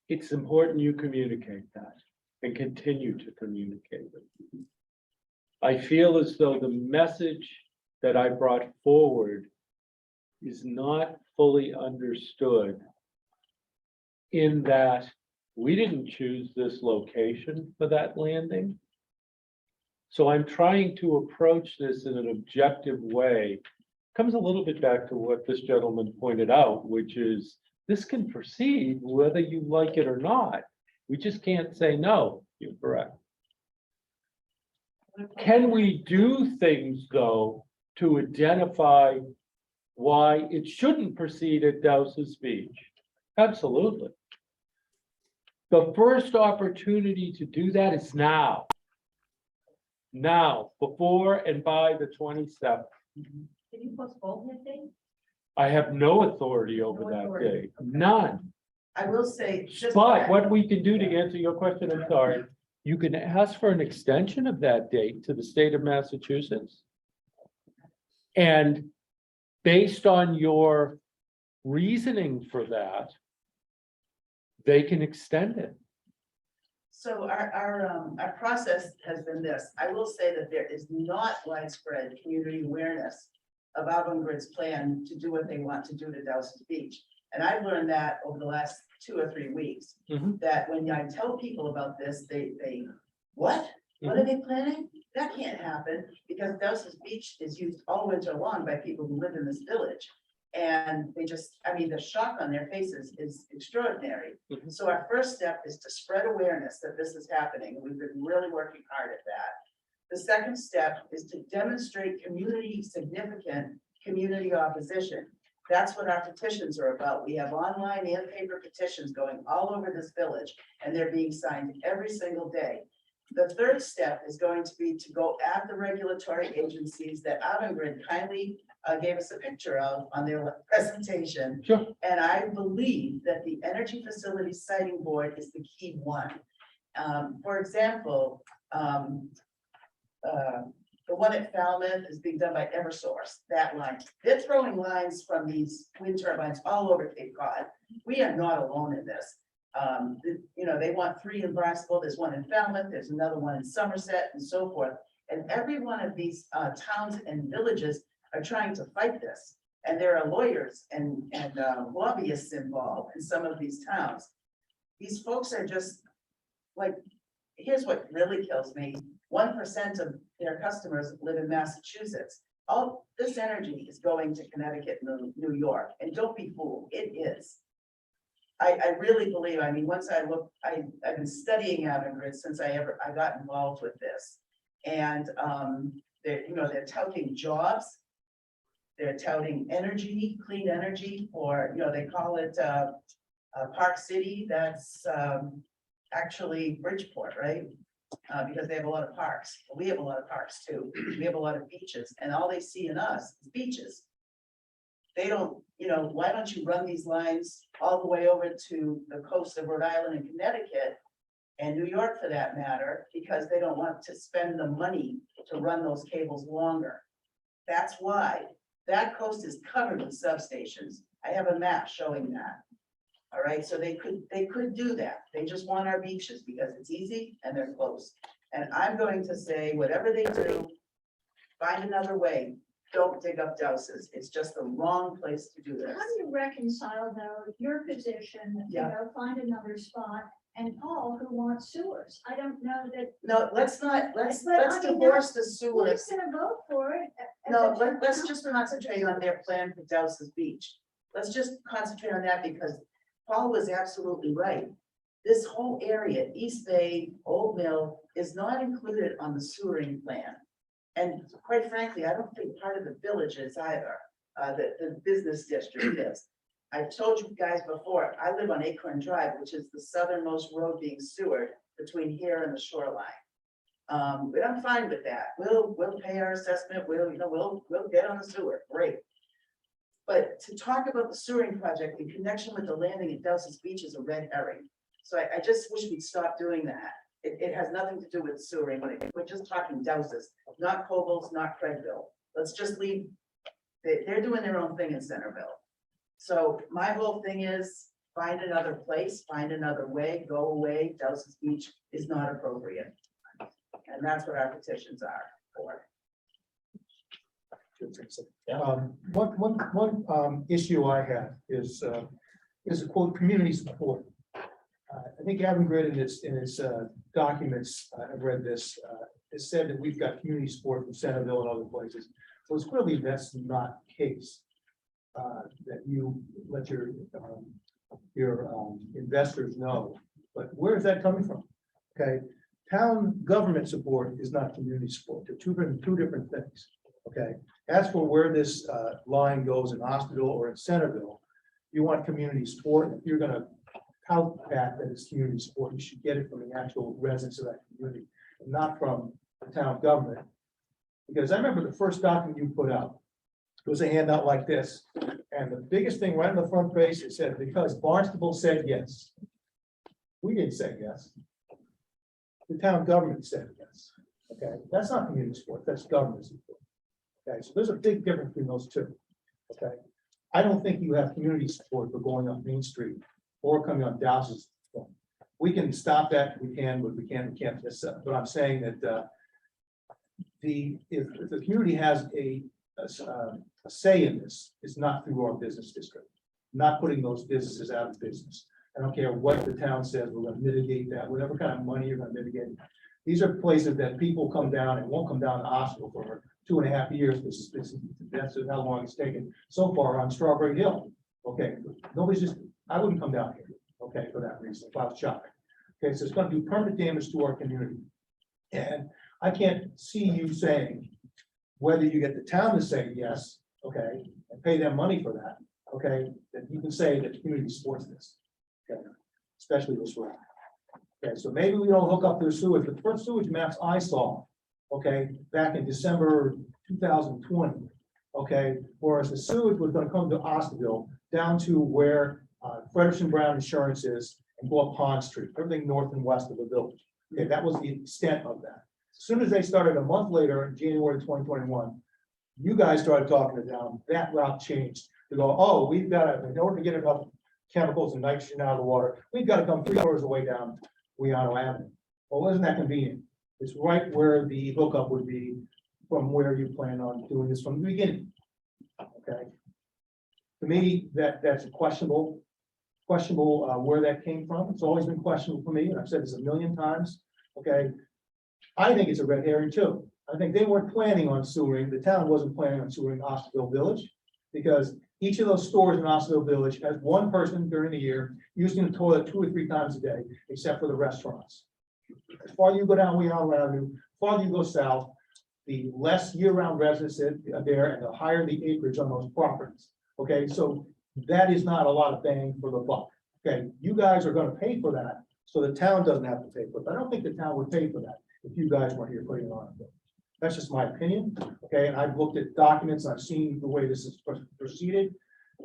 It's important you communicate that and continue to communicate it. I feel as though the message that I brought forward is not fully understood in that we didn't choose this location for that landing. So I'm trying to approach this in an objective way. Comes a little bit back to what this gentleman pointed out, which is this can proceed whether you like it or not. We just can't say no. You're correct. Can we do things, though, to identify why it shouldn't proceed at Dowses Beach? Absolutely. The first opportunity to do that is now. Now, before and by the 27th. Can you postpone that date? I have no authority over No that authority. day, none. I will say, just But what we can do to answer your question, I'm sorry, you can ask for an extension of that date to the state of Massachusetts. And based on your reasoning for that, they can extend it. so our process has been this. I will say that there is not widespread community awareness of Avangrid's plan to do what they want to do to Dowses Beach. And I've learned that over the last 2 or 3 weeks, that when I tell people about this, they, what? What are they planning? That can't happen because Dowses Beach is used all winter long by people who live in this village. And they just, the shock on their faces is extraordinary. So our first step is to spread awareness that this is happening. We've been really working hard at that. The second step is to demonstrate significant community opposition. That's what our petitions are about. We have online and paper petitions going all over this village, and they're being signed every single day. The third step is going to be to go at the regulatory agencies that Avangrid kindly gave us a picture of on their presentation. Sure. And I believe that the Energy Facilities Siting Board is the key one. For example, the one at Falmouth is being done by Eversource, that line. They're throwing lines from these wind turbines all over Cape Cod. We are not alone in this. You know, they want 3 in Barnstable, there's 1 in Falmouth, there's another one in Somerset and so forth. And every one of these towns and villages are trying to fight this. And there are lawyers and lobbyists involved in some of these towns. These folks are just like, here's what really kills me. 1% of their customers live in Massachusetts. All this energy is going to Connecticut and New York, and don't be fooled, it is. I really believe, I mean, once I look, I've been studying Avangrid since I got involved with this. And they're touting jobs. They're touting energy, clean energy for, they call it Park City, that's actually Bridgeport, right? Because they have a lot of parks. We have a lot of parks too. We have a lot of beaches, and all they see in us is beaches. They don't, why don't you run these lines all the way over to the coast of Rhode Island and Connecticut and New York for that matter, because they don't want to spend the money to run those cables longer. That's why that coast is covered with substations. I have a map showing that. All right, so they could do that. They just want our beaches because it's easy and they're close. And I'm going to say, whatever they do, find another way. Don't dig up Dowses. It's just the wrong place to do this. How do you reconcile though your position, find another spot, and Paul who wants sewers? I don't know that. No, let's But I mean, divorce the Who's sewers. gonna vote for it? No, let's just concentrate on their plan for Dowses Beach. Let's just concentrate on that because Paul was absolutely right. This whole area, East Bay, Old Mill, is not included on the sewering plan. And quite frankly, I don't think part of the village is either, the business district is. I've told you guys before, I live on Acorn Drive, which is the southernmost road being sewered between here and the shoreline. But I'm fine with that. We'll pay our assessment, we'll get on the sewer, great. But to talk about the sewering project in connection with the landing at Dowses Beach is a red herring. So I just wish we'd stop doing that. It has nothing to do with sewering. We're just talking Dowses, not Cobbles, not Craigville. Let's just leave. They're doing their own thing in Centerville. So my whole thing is find another place, find another way, go away. Dowses Beach is not appropriate. And that's what our petitions are for. One issue I have is a quote, community support. I think Avangrid in its documents, I've read this, it said that we've got community support from Centerville and other places. So it's clearly that's not the case. That you let your investors know, but where is that coming from? Okay, town government support is not community support. They're two different things. Okay, as for where this line goes in Osterville or in Centerville, you want community support. If you're going to tout that as community support, you should get it from the actual residents of that community, not from the town government. Because I remember the first document you put out, it was a handout like this, and the biggest thing right on the front page, it said, because Barnstable said yes. We didn't say yes. The town government said yes. Okay, that's not community support, that's government support. Okay, so there's a big difference between those two. Okay, I don't think you have community support for going up Main Street or coming on Dowses. We can stop that, we can, but we can't. But I'm saying that if the community has a say in this, it's not through our business district, not putting those businesses out of business. I don't care what the town says, we're going to mitigate that, whatever kind of money you're going to mitigate. These are places that people come down and won't come down to Osterville for 2.5 years. That's how long it's taken so far on Strawberry Hill. Okay, I wouldn't come down here, okay, for that reason, if I was shopping. Okay, so it's going to do permanent damage to our community. And I can't see you saying whether you get the town to say yes, okay, and pay them money for that, okay, that you can say that the community supports this, okay, especially this road. Okay, so maybe we don't hook up their sewage, but the first sewage maps I saw, okay, back in December 2020, okay, whereas the sewage was going to come to Osterville down to where Fredericton Brown Insurance is, and go up Pond Street, everything north and west of the village. Okay, that was the extent of that. As soon as they started a month later, in January 2021, you guys started talking to them, that route changed. To go, oh, we've got to, in order to get enough chemicals and nitrogen out of the water, we've got to come 3 hours away down Weano Avenue. Well, isn't that convenient? It's right where the hookup would be from where you plan on doing this from the beginning. Okay. To me, that's questionable where that came from. It's always been questionable for me, and I've said this a million times. Okay. I think it's a red herring too. I think they weren't planning on sewering, the town wasn't planning on sewering Osterville Village, because each of those stores in Osterville Village has one person during the year using the toilet 2 or 3 times a day, except for the restaurants. As far as you go down Weano Avenue, as far as you go south, the less year-round residents there, and the higher the acreage on those properties. Okay, so that is not a lot of bang for the buck. Okay, you guys are gonna pay for that, so the town doesn't have to pay for it. I don't think the town would pay for that if you guys weren't here putting it on. That's just my opinion. Okay, and I've looked at documents, I've seen the way this is proceeded,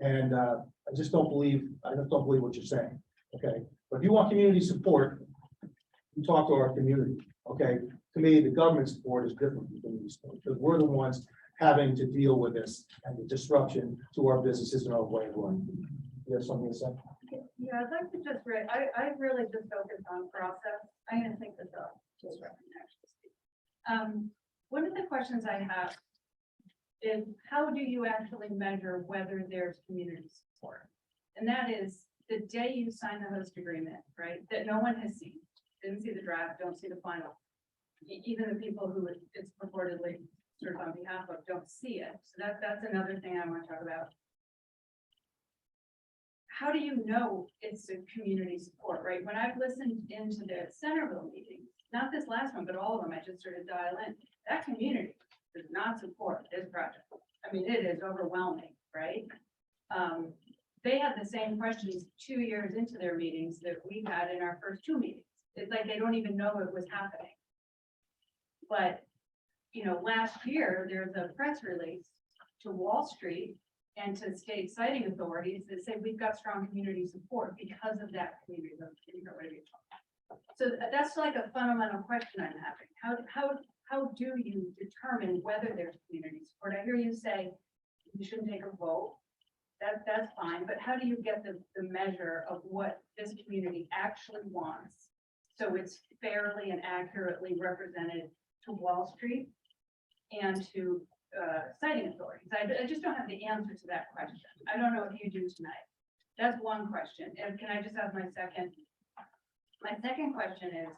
and I just don't believe what you're saying. Okay, but if you want community support, you talk to our community. Okay, to me, the government support is different from community support, because we're the ones having to deal with this and the disruption to our businesses and our way of life. You have something to say? Yeah, I'd like to just read, I really just focus on process. I'm gonna think this up. Just right now, actually. One of the questions I have is how do you actually measure whether there's community support? And that is the day you sign the host agreement, right? That no one has seen, didn't see the draft, don't see the final. Even the people who it's purportedly served on behalf of don't see it. So that's another thing I want to talk about. How do you know it's a community support, right? When I've listened into the Centerville meetings, not this last one, but all of them, I just sort of dial in. That community does not support this project. I mean, it is overwhelming, right? They had the same questions 2 years into their meetings that we had in our first 2 meetings. It's like they don't even know it was happening. But, you know, last year, there's a press release to Wall Street and to state siting authorities that say we've got strong community support because of that community. So that's like a fundamental question I'm having. How do you determine whether there's community support? I hear you say you shouldn't take a vote. That's fine, but how do you get the measure of what this community actually wants? So it's fairly and accurately represented to Wall Street and to siting authorities. I just don't have the answer to that question. I don't know if you do tonight. That's one question. And can I just ask my second? My second question is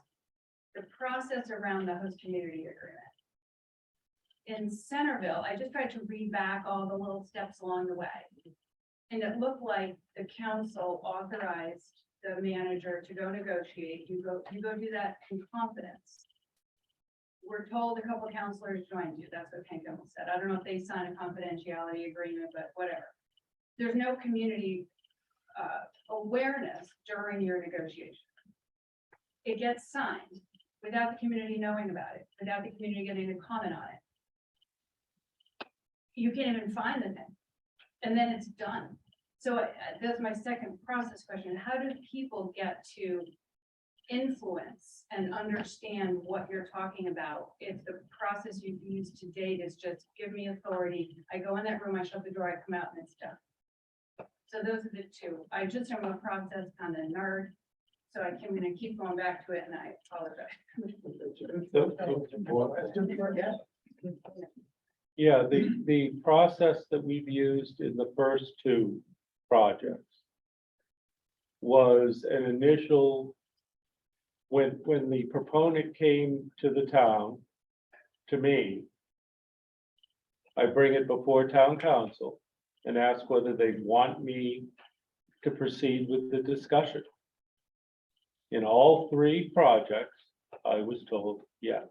the process around the host community agreement. In Centerville, I just tried to read back all the little steps along the way. And it looked like the council authorized the manager to go negotiate. You go do that in confidence. We're told a couple of counselors joined you. That's what Ken Gemmell said. I don't know if they signed a confidentiality agreement, but whatever. There's no community awareness during your negotiation. It gets signed without the community knowing about it, without the community getting to comment on it. You can't even find the thing, and then it's done. So that's my second process question. How do people get to influence and understand what you're talking about if the process you've used to date is just give me authority, I go in that room, I shut the door, I come out, and it's done? So those are the two. I just am a process kind of nerd, so I'm gonna keep going back to it, and I apologize. Yeah, the process that we've used in the first 2 projects was an initial, when the proponent came to the town, to me, I bring it before town council and ask whether they want me to proceed with the discussion. In all 3 projects, I was told yes.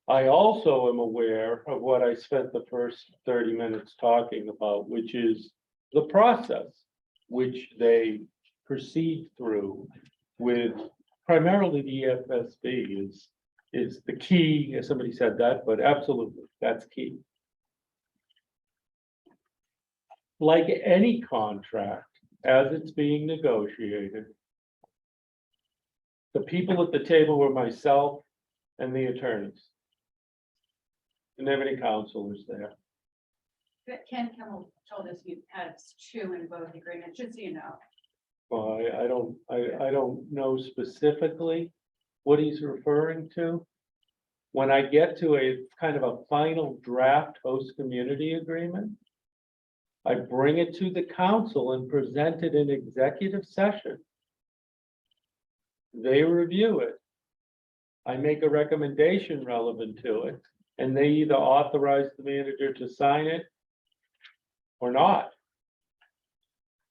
I also am aware of what I spent the first 30 minutes talking about, which is the process which they proceed through with primarily the EFSB is the key, as somebody said that, but absolutely, that's key. Like any contract, as it's being negotiated. The people at the table were myself and the attorneys. Didn't have any counselors there. But Ken Kimmel told us you had two in both agreements, just so you know. Well, I don't know specifically what he's referring to. When I get to a kind of a final draft host community agreement, I bring it to the council and present it in executive session. They review it. I make a recommendation relevant to it, and they either authorize the manager to sign it or not.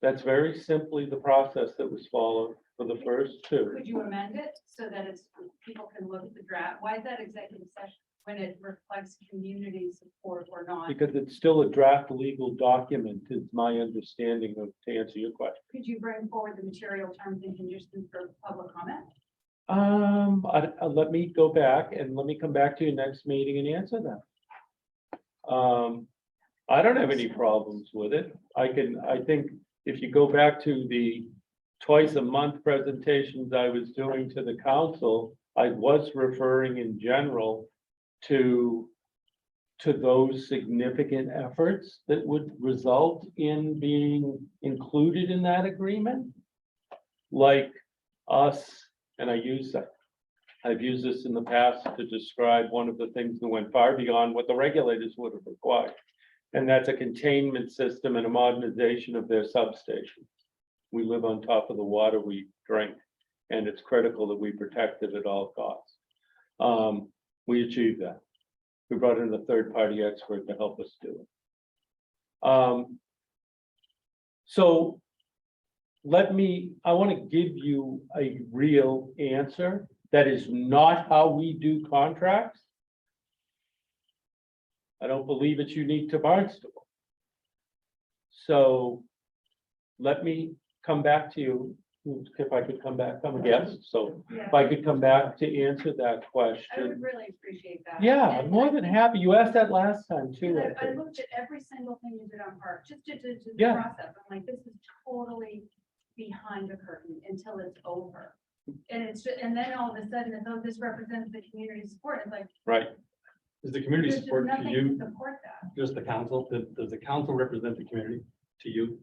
That's very simply the process that was followed for the first two. Could you amend it so that it's, people can look at the draft? Why is that executive session when it reflects community support or not? Because it's still a draft legal document, is my understanding of, to answer your question. Could you bring forward the material terms and conditions for public comment? Let me go back and let me come back to you next meeting and answer them. I don't have any problems with it. I think if you go back to the twice a month presentations I was doing to the council, I was referring in general to those significant efforts that would result in being included in that agreement. Like us, and I've used this in the past to describe one of the things that went far beyond what the regulators would have required. And that's a containment system and a modernization of their substation. We live on top of the water we drink, and it's critical that we protect it at all costs. We achieved that. We brought in a third-party expert to help us do it. So I want to give you a real answer. That is not how we do contracts. I don't believe it's unique to Barnstable. So let me come back to you, if I could come back, yes, so if I could come back to answer that I would question. really appreciate that. Yeah, And I'm more than happy. You asked that last time too. I I think. looked at every single thing you did on Park, just to the Yeah. process. I'm like, this is totally behind the curtain until it's over. And it's, and then all of a sudden, it's, oh, this represents the community support. It's like, Right. Is the community there's just support to nothing to you, support that. just the council? Does the council represent the community to you?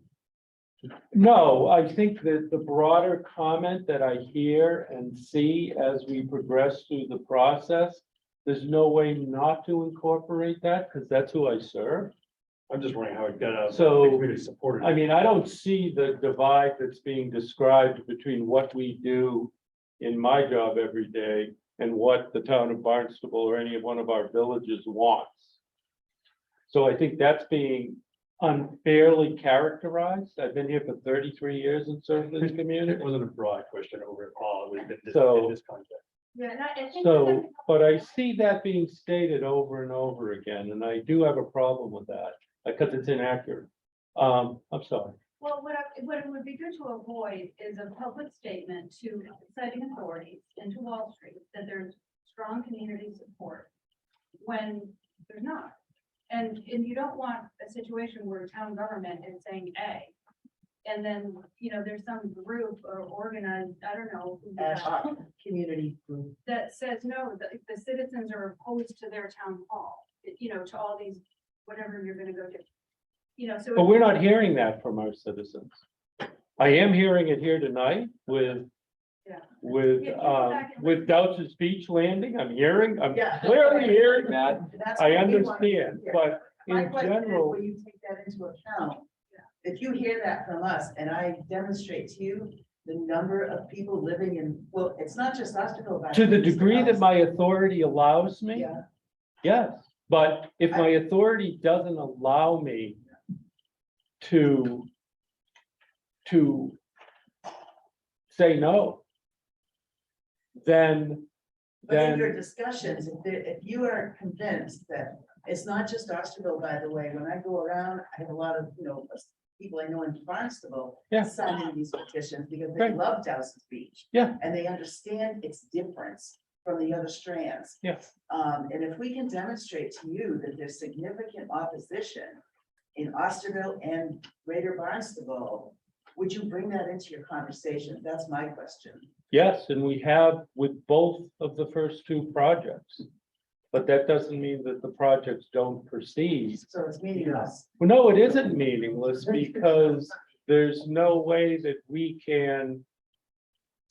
No, I think that the broader comment that I hear and see as we progress through the process, there's no way not to incorporate that because that's who I serve. I'm just wondering how it got out. So, the community supported. I mean, I don't see the divide that's being described between what we do in my job every day and what the town of Barnstable or any one of our villages wants. So I think that's being unfairly characterized. I've been here for 33 years and served this community. It wasn't a broad question overall. It was in this context. Yeah, and I think. So, but I see that being stated over and over again, and I do have a problem with that because it's inaccurate. I'm sorry. Well, what it would be good to avoid is a public statement to citing authorities and to Wall Street that there's strong community support when there's not. And you don't want a situation where town government is saying A. And then, there's some group or organized, I don't know. Community group. That says, no, the citizens are opposed to their town hall, to all these, whatever you're gonna go to. So. But we're not hearing that from our citizens. I am hearing it here tonight with Dowses Beach landing. I'm clearly hearing that. I understand, but My in question is, general, will you take that into account? If you hear that from us and I demonstrate to you the number of people living in, well, it's not just Osterville. but to the it's degree that us. my authority allows me, Yeah. yes, but if my authority doesn't allow me to say no, then But in your discussions, if you are convinced that it's not just Osterville, by the way, when I go around, I have a lot of, people I know in Barnstable. Yeah. Signing these petitions because they Right. love Dowses Beach. Yeah. And they understand its difference from the other strands. yes, And if we can demonstrate to you that there's significant opposition in Osterville and Greater Barnstable, Would you bring that into your conversation? That's my question. Yes, and we have with both of the first two projects. But that doesn't mean that the projects don't proceed. So it's meaningless. Well, no, it isn't meaningless because there's no way that we can.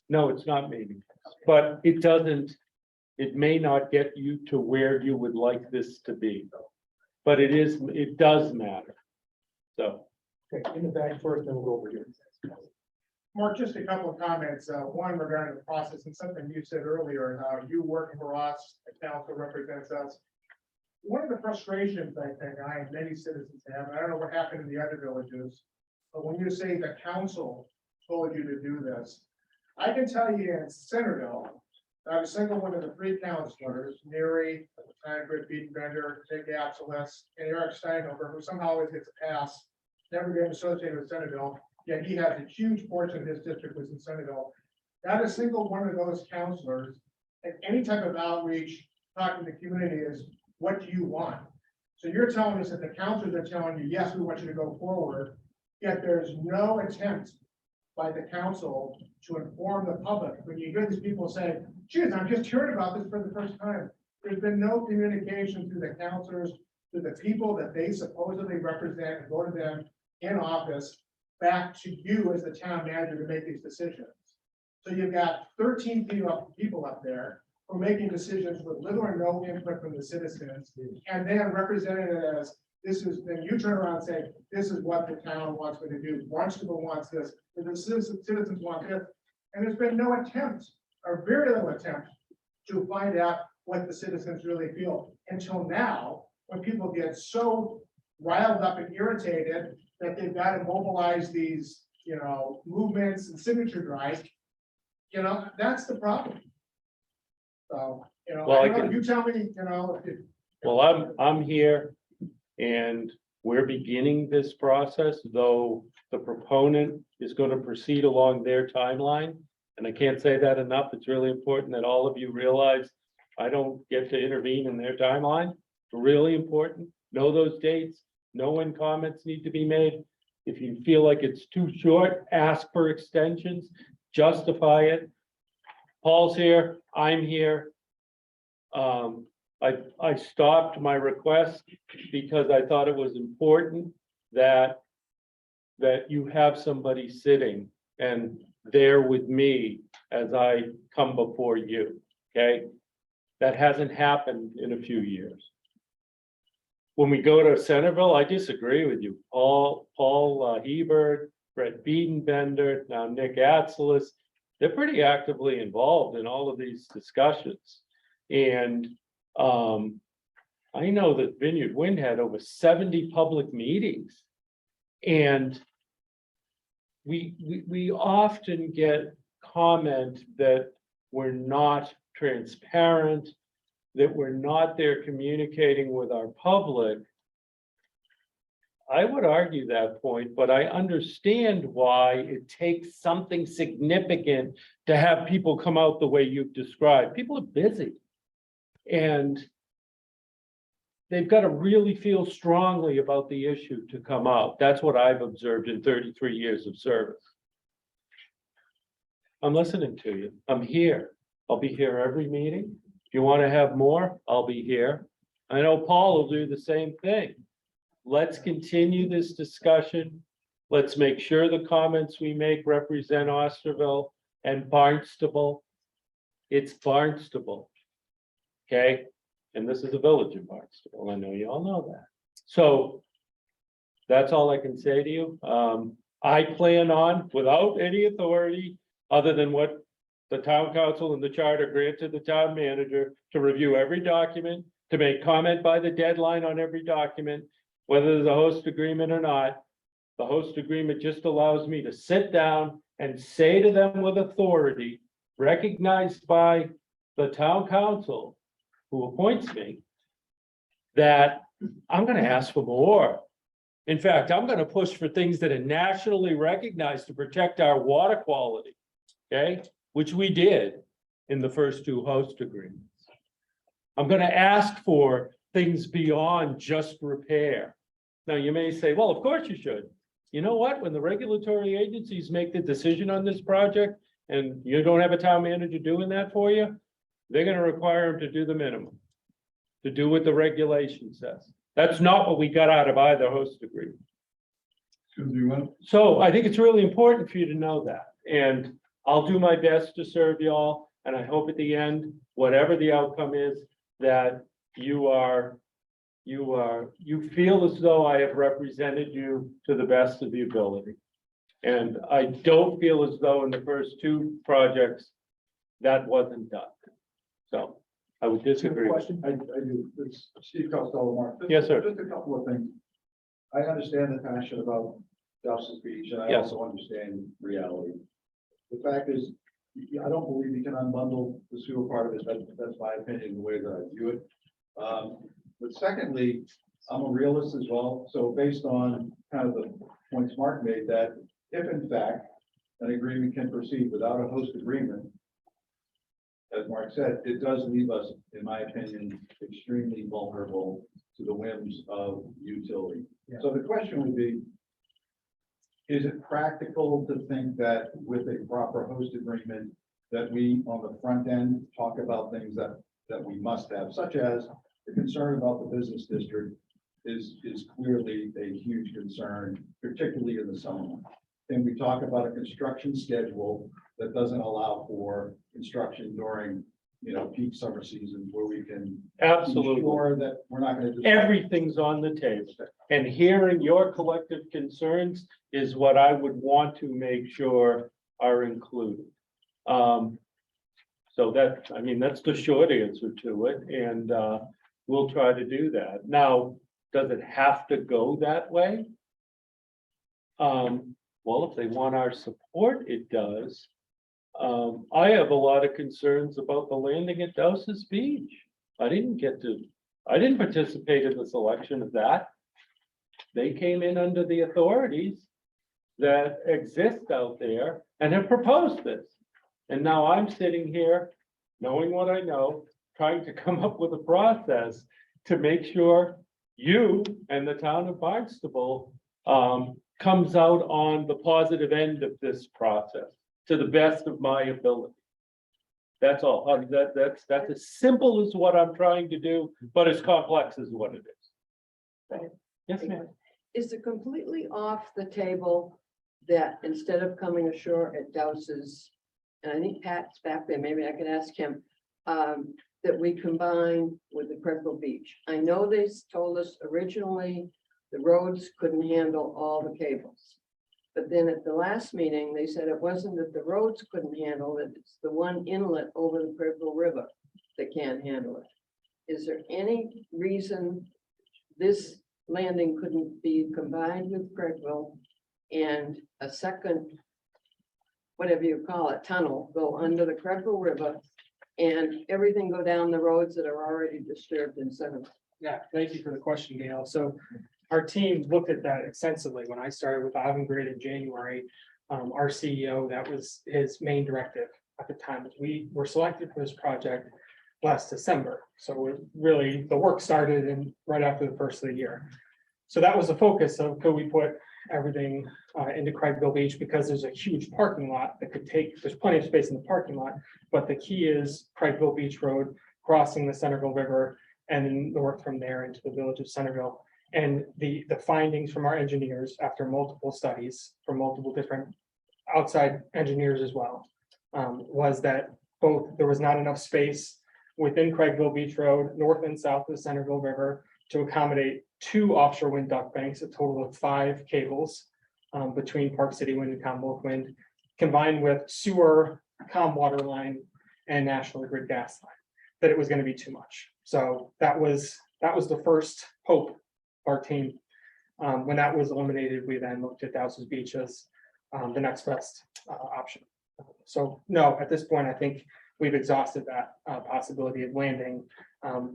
No, it's not meaningless, but it doesn't, it may not get you to where you would like this to be. But it does matter. So, Okay, in the back first, then we'll go over here. Mark, just a couple of comments. One regarding the process and something you said earlier, how you work for us, the council represents us. One of the frustrations I think I and many citizens have, and I don't know what happened in the other villages, but when you say the council told you to do this, I can tell you in Centerville, I was single one of the three councilors, Neary, Avangrid Wind, Dick Apselis, and Eric Steinhofer, who somehow always gets a pass, never getting associated with Centerville. Yet he has a huge portion of his district was in Centerville. Not a single one of those counselors at any type of outreach, talking to the community is, what do you want? So you're telling us that the counselors are telling you, yes, we want you to go forward, yet there's no attempt by the council to inform the public. When you hear these people say, geez, I'm just hearing about this for the first time. There's been no communication to the counselors, to the people that they supposedly represent and go to them in office, back to you as the town manager to make these decisions. So you've got 13 people up there who are making decisions with little or no input from the citizens, and then represented it as, this is, then you turn around and say, this is what the town wants me to do. Barnstable wants this, the citizens want this, and there's been no attempt, or very little attempt, to find out what the citizens really feel, until now, when people get so riled up and irritated that they've got to mobilize these, movements and signature drives. That's the problem. So, Well, I don't know, you tell me, well, I'm here and we're beginning this process, though the proponent is going to proceed along their timeline. And I can't say that enough. It's really important that all of you realize I don't get to intervene in their timeline. Really important. Know those dates. Know when comments need to be made. If you feel like it's too short, ask for extensions, justify it. Paul's here, I'm here. I stopped my request because I thought it was important that you have somebody sitting and there with me as I come before you, okay? That hasn't happened in a few years. When we go to Centerville, I disagree with you. Paul Hebert, Brett Biedenbender, now Nick Atzelis, they're pretty actively involved in all of these discussions. And I know that Vineyard Wind had over 70 public meetings. And we often get comment that we're not transparent, that we're not there communicating with our public. I would argue that point, but I understand why it takes something significant to have people come out the way you've described. People are busy. And they've got to really feel strongly about the issue to come out. That's what I've observed in 33 years of service. I'm listening to you. I'm here. I'll be here every meeting. If you want to have more, I'll be here. I know Paul will do the same thing. Let's continue this discussion. Let's make sure the comments we make represent Osterville and Barnstable. It's Barnstable. Okay? And this is a village of Barnstable. I know you all know that. So that's all I can say to you. I plan on, without any authority other than what the town council and the charter granted the town manager, to review every document, to make comment by the deadline on every document, whether there's a host agreement or not. The host agreement just allows me to sit down and say to them with authority, recognized by the town council who appoints me, that I'm going to ask for more. In fact, I'm going to push for things that are nationally recognized to protect our water quality, okay? Which we did in the first two host agreements. I'm going to ask for things beyond just repair. Now, you may say, well, of course you should. you know what, when the regulatory agencies make the decision on this project and you don't have a town manager doing that for you, they're gonna require them to do the minimum. To do what the regulation says. That's not what we got out of either host agreement. Excuse me, one, So I think it's really important for you to know that, and I'll do my best to serve y'all. And I hope at the end, whatever the outcome is, that you feel as though I have represented you to the best of the ability. And I don't feel as though in the first two projects, that wasn't done. So I would disagree. Question? I do, it's Steve Costello, Mark. Yes, sir. Just a couple of things. I understand the passion about Dowses Beach, and I Yes. also understand reality. The fact is, I don't believe you can unbundle the sewer part of it, that's my opinion, the way that I view it. But secondly, I'm a realist as well, so based on kind of the points Mark made, that if in fact an agreement can proceed without a host agreement, as Mark said, it does leave us, in my opinion, extremely vulnerable to the whims of utility. So the question would be, is it practical to think that with a proper host agreement, that we on the front end talk about things that we must have, such as the concern about the business district is clearly a huge concern, particularly in the summer. And we talk about a construction schedule that doesn't allow for construction during, peak summer seasons where we can Absolutely. ensure that we're not going to. Everything's on the table, and hearing your collective concerns is what I would want to make sure are included. So that's the short answer to it, and we'll try to do that. Now, does it have to go that way? Well, if they want our support, it does. I have a lot of concerns about the landing at Dowses Beach. I didn't participate in the selection of that. They came in under the authorities that exist out there and have proposed this. And now I'm sitting here, knowing what I know, trying to come up with a process to make sure you and the town of Barnstable comes out on the positive end of this process to the best of my ability. That's all. That's as simple as what I'm trying to do, but as complex as what it is. Right. Yes, ma'am. Is it completely off the table that instead of coming ashore at Dowses, and I think Pat's back there, maybe I can ask him, that we combine with the Crystal Beach? I know they told us originally the roads couldn't handle all the cables. But then at the last meeting, they said it wasn't that the roads couldn't handle it, it's the one inlet over the Crystal River that can't handle it. Is there any reason this landing couldn't be combined with Craigville and a second, whatever you call it, tunnel, go under the Craigville River and everything go down the roads that are already disturbed in Senegal? Yeah, thank you for the question, Gail. So our team looked at that extensively. When I started with Avangrid in January, our CEO, that was his main directive at the time. We were selected for this project last December. So really, the work started right after the first of the year. So that was the focus of, could we put everything into Craigville Beach, because there's a huge parking lot that could there's plenty of space in the parking lot, but the key is Craigville Beach Road, crossing the Centerville River, and then north from there into the village of Centerville. And the findings from our engineers, after multiple studies from multiple different outside engineers as well, was that both there was not enough space within Craigville Beach Road, north and south of the Centerville River, to accommodate 2 offshore wind duct banks, a total of 5 cables between Park City Wind and Commonwealth Wind, combined with sewer, com water line, and National Grid gas line, that it was going to be too much. So that was the first hope of our team. When that was eliminated, we then looked at Dowses Beach as the next best option. So no, at this point, I think we've exhausted that possibility of landing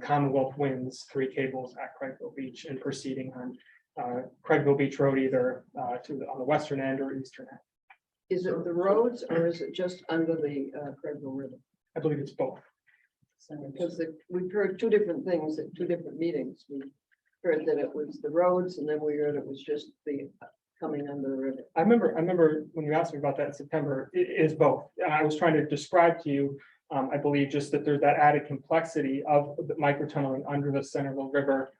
Commonwealth Wind's 3 cables at Craigville Beach and proceeding on Craigville Beach Road, either on the western end or eastern end. Is it the roads or is it just under the Craigville River? I believe it's both. Because we've heard 2 different things at 2 different meetings. We heard that it was the roads, and then we heard it was just the coming under the river. I remember when you asked me about that in September, it is both. And I was trying to describe to you, I believe just that there's that added complexity of the microtunneling under the Centerville River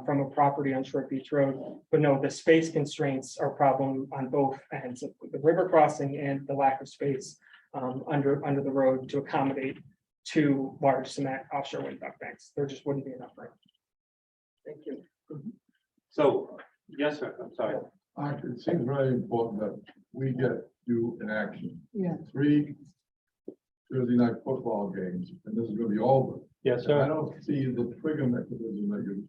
from a property on Short Beach Road. But no, the space constraints are a problem on both ends of the river crossing and the lack of space under the road to accommodate two large cement offshore wind duct banks. There just wouldn't be enough room. Thank you. So, yes, sir, I'm sorry. It seems very important that we get you in action. Yeah. 3 Thursday night football games, and this is gonna be over. Yes, And I sir. don't see the trigger mechanism that you,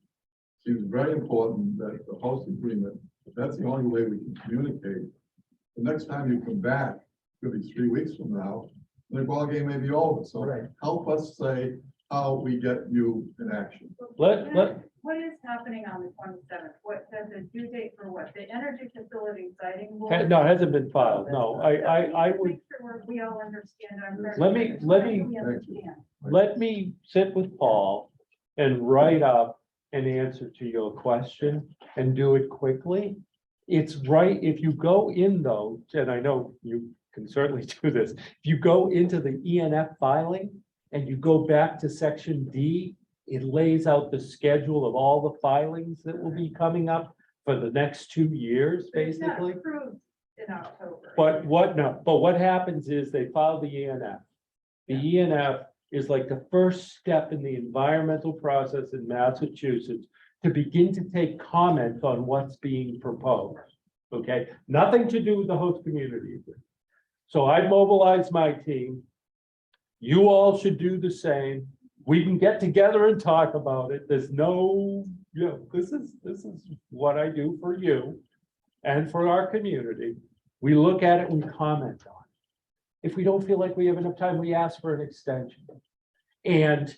seems very important that the host agreement, if that's the only way we can communicate. The next time you come back, could be 3 weeks from now, the ball game may be over, so help us say how we get you in action. Let, What is happening on the 27th? What, that's a due date for what? The energy facility siting? no, it hasn't been filed. No, I would, Make sure we all understand. Let me- We understand. let me sit with Paul and write up an answer to your question and do it quickly. It's right, if you go in though, and I know you can certainly do this, if you go into the ENF filing and you go back to section D, it lays out the schedule of all the filings that will be coming up for the next 2 years, But it's not basically. approved in October. But what happens is they file the ENF. The ENF is like the first step in the environmental process in Massachusetts to begin to take comment on what's being proposed. Okay, nothing to do with the host community. So I mobilized my team. You all should do the same. We can get together and talk about it. There's no, this is what I do for you and for our community. We look at it, we comment on it. If we don't feel like we have enough time, we ask for an extension. And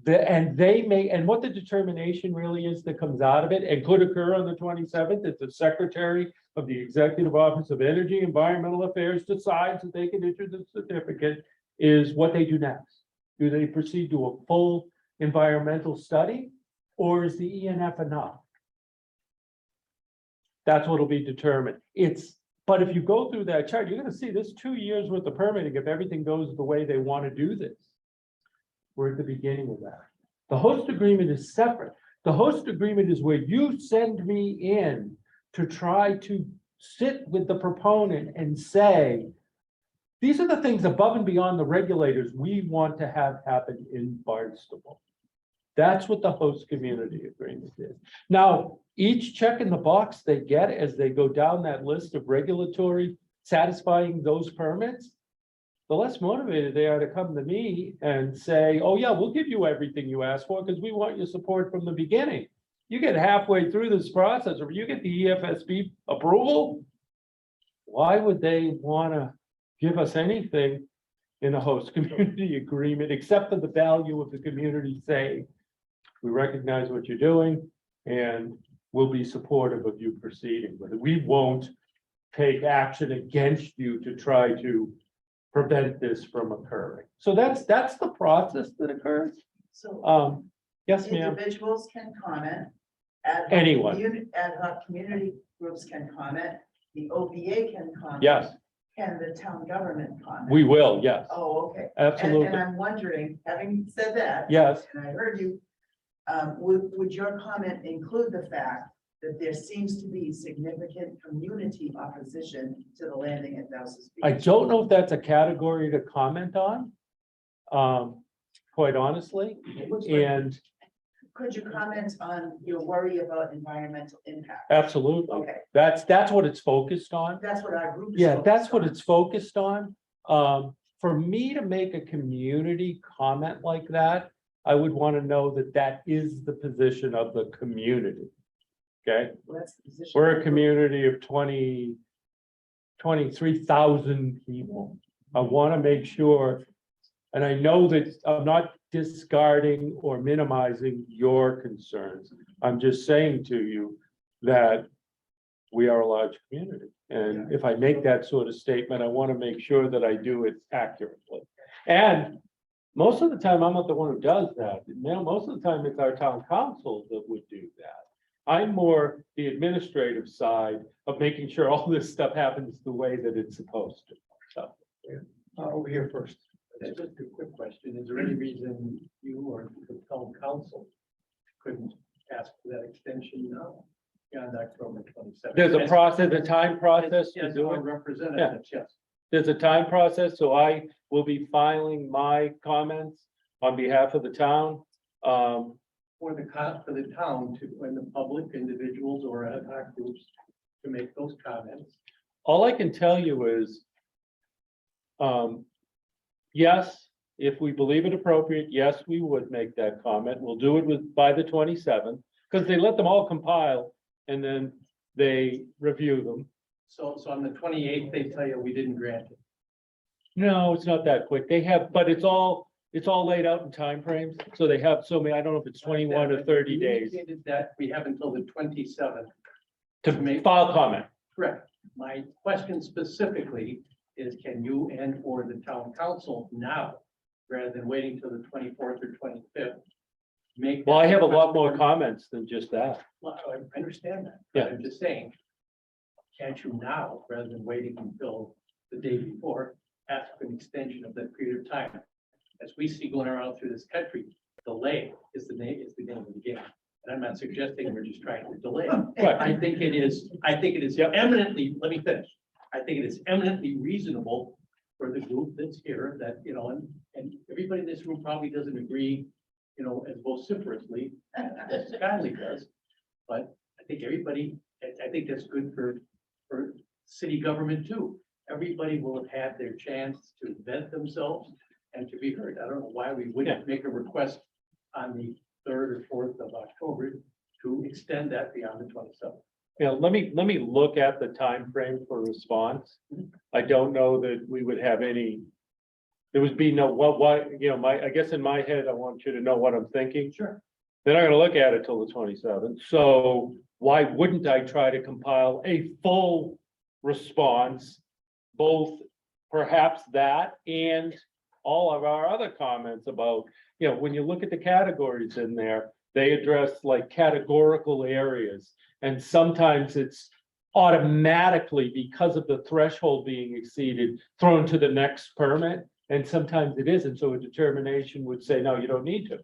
what the determination really is that comes out of it and could occur on the 27th, if the Secretary of the Executive Office of Energy and Environmental Affairs decides that they can issue the certificate, is what they do next. Do they proceed to a full environmental study, or is the ENF enough? That's what will be determined. But if you go through that chart, you're gonna see this 2 years worth of permitting if everything goes the way they want to do this. We're at the beginning of that. The host agreement is separate. The host agreement is where you send me in to try to sit with the proponent and say, these are the things above and beyond the regulators we want to have happen in Barnstable. That's what the host community agreement is. Now, each check in the box they get as they go down that list of regulatory satisfying those permits, the less motivated they are to come to me and say, oh yeah, we'll give you everything you asked for because we want your support from the beginning. You get halfway through this process or you get the EFSB approval, why would they want to give us anything in a host community agreement except for the value of the community saying, we recognize what you're doing and we'll be supportive of you proceeding with it. We won't take action against you to try to prevent this from occurring. So that's the process that occurs. So Yes, ma'am. individuals can comment. Anyone. Ad hoc community groups can comment. The OVA can comment. Yes, Can the town government comment? we will. Yes, Oh, okay. absolutely. And I'm wondering, having said that. Yes. And I heard you, would your comment include the fact that there seems to be significant community opposition to the landing at Dowses Beach? I don't know if that's a category to comment on, quite honestly. And Could you comment on your worry about environmental impact? absolutely, Okay, that's what it's focused on. that's what our group is. Yeah, that's focused what on. it's focused on. For me to make a community comment like that, I would want to know that that is the position of the community. Okay, Well, that's the position. we're a community of 23,000 people. I want to make sure, and I know that I'm not discarding or minimizing your concerns. I'm just saying to you that we are a large community. And if I make that sort of statement, I want to make sure that I do it accurately. And most of the time, I'm not the one who does that. Most of the time, it's our town council that would do that. I'm more the administrative side of making sure all this stuff happens the way that it's supposed to. So, Over here first. Just a quick question. Is there any reason you or the town council couldn't ask for that extension now? Beyond October 27th? there's a process, a time process to Yes, do our it. representatives, yes. There's a time process, so I will be filing my comments on behalf of the town. For the town to, when the public, individuals or ad hoc groups to make those comments. All I can tell you is, yes, if we believe it appropriate, yes, we would make that comment. We'll do it by the 27th, because they let them all compile and then they review them. So on the 28th, they tell you we didn't grant it. No, it's not that quick. They have, but it's all laid out in timeframes. So they have so many, I don't know if it's 21 or 30 You days indicated that we have until the 27th. to file comment. Correct. My question specifically is, can you and or the town council now, rather than waiting till the 24th or 25th? Make. Well, I have a lot more comments than just that. Well, I understand that. Yeah. I'm just saying, can't you now, rather than waiting until the day before, ask for an extension of that period of time? As we see going around through this country, delay is the name of the game. And I'm not suggesting we're just trying to delay. Right. I think it is eminently, let me finish. I think it is eminently reasonable for the group that's here that, and everybody in this room probably doesn't agree, as vociferously as Skyly does. But I think I think that's good for city government too. Everybody will have had their chance to vent themselves and to be heard. I don't know why we wouldn't make a request on the 3rd or 4th of October to extend that beyond the 27th. Yeah, let me look at the time frame for response. I don't know that we would have any. There would be no, I guess in my head, I want you to know what I'm thinking. Sure. They're not gonna look at it till the 27th, so why wouldn't I try to compile a full response? Both perhaps that and all of our other comments about, when you look at the categories in there, they address like categorical areas. And sometimes it's automatically, because of the threshold being exceeded, thrown to the next permit. And sometimes it isn't, so a determination would say, no, you don't need to.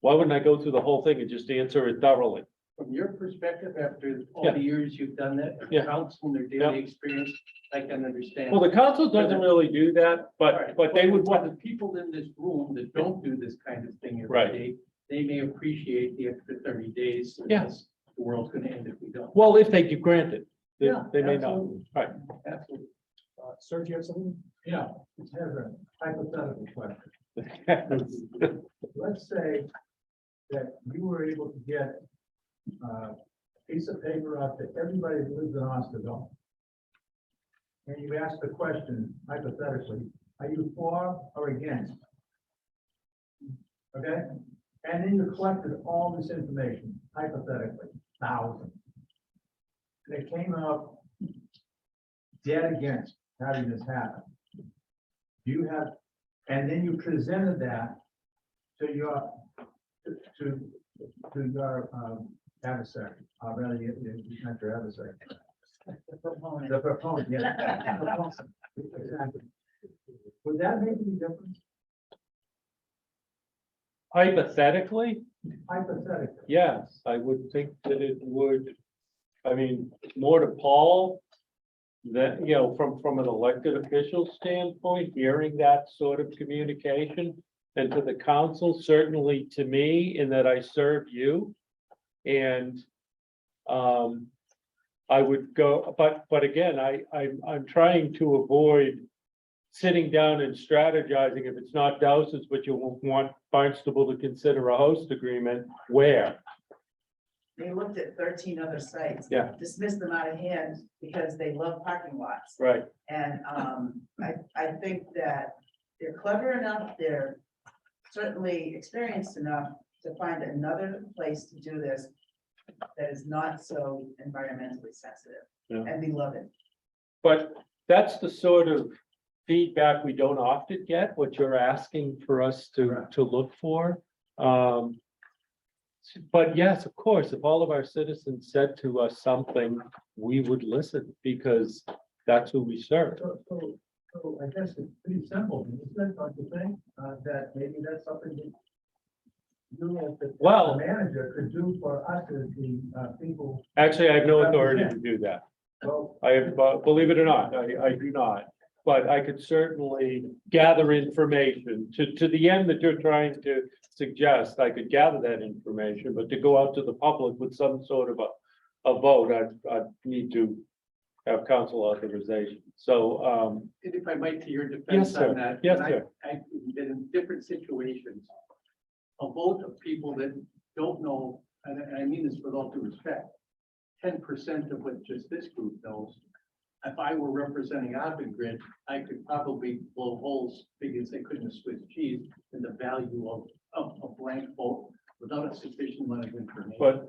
Why wouldn't I go through the whole thing and just answer it thoroughly? From your perspective, after all Yeah. the years you've done that, Yeah. council and their daily experience, I can understand. Well, the council doesn't really do that, but they would want want, the people in this room that don't do this kind of thing every Right. day, they may appreciate the extra 30 days. Yeah. Because the world's gonna end if we don't. well, if they get granted, they Yeah, they may not. absolutely. Right. Absolutely. Sir, do you have something? Yeah. It's a hypothetical question. Right. Let's say that you were able to get a piece of paper out to everybody that lives in Osterville. And you asked the question hypothetically, are you for or against? Okay? And then you collected all this information hypothetically, thousands. And it came out dead against having this happen. You have, and then you presented that to your, to your adversary, rather, not your adversary. The proponent, yeah. Exactly. Would that make any difference? Hypothetically, Hypothetically. yes, I would think that it would. I mean, more to Paul. That, from an elected official standpoint, hearing that sort of communication. And to the council, certainly to me, in that I serve you. And I would go, but again, I'm trying to avoid sitting down and strategizing if it's not Dowses, but you want Barnstable to consider a host agreement, where? They looked at 13 other sites. Yeah. Dismissed them out of hand because they love parking lots. Right, And I think that they're clever enough, they're certainly experienced enough to find another place to do this that is not so environmentally sensitive Yeah. and beloved. but that's the sort of feedback we don't often get, what you're asking for us to look for. But yes, of course, if all of our citizens said to us something, we would listen because that's who we serve. So I guess it's pretty simple, isn't it, don't you think, that maybe that's something that you as the Well- manager could do for us as the people. Actually, I have no authority to do that. Well, I have, believe it or not, I do not. But I could certainly gather information to the end that you're trying to suggest. I could gather that information, but to go out to the public with some sort of a vote, I'd need to have council authorization. So, if I might, to your Yes, defense sir. on that. Yes, and sir. I've been in different situations. A vote of people that don't know, and I mean this with all due respect, 10% of what just this group knows. If I were representing Avangrid, I could probably blow holes because they couldn't have Swiss cheese in the value of a blank vote without a sufficient amount of information. but,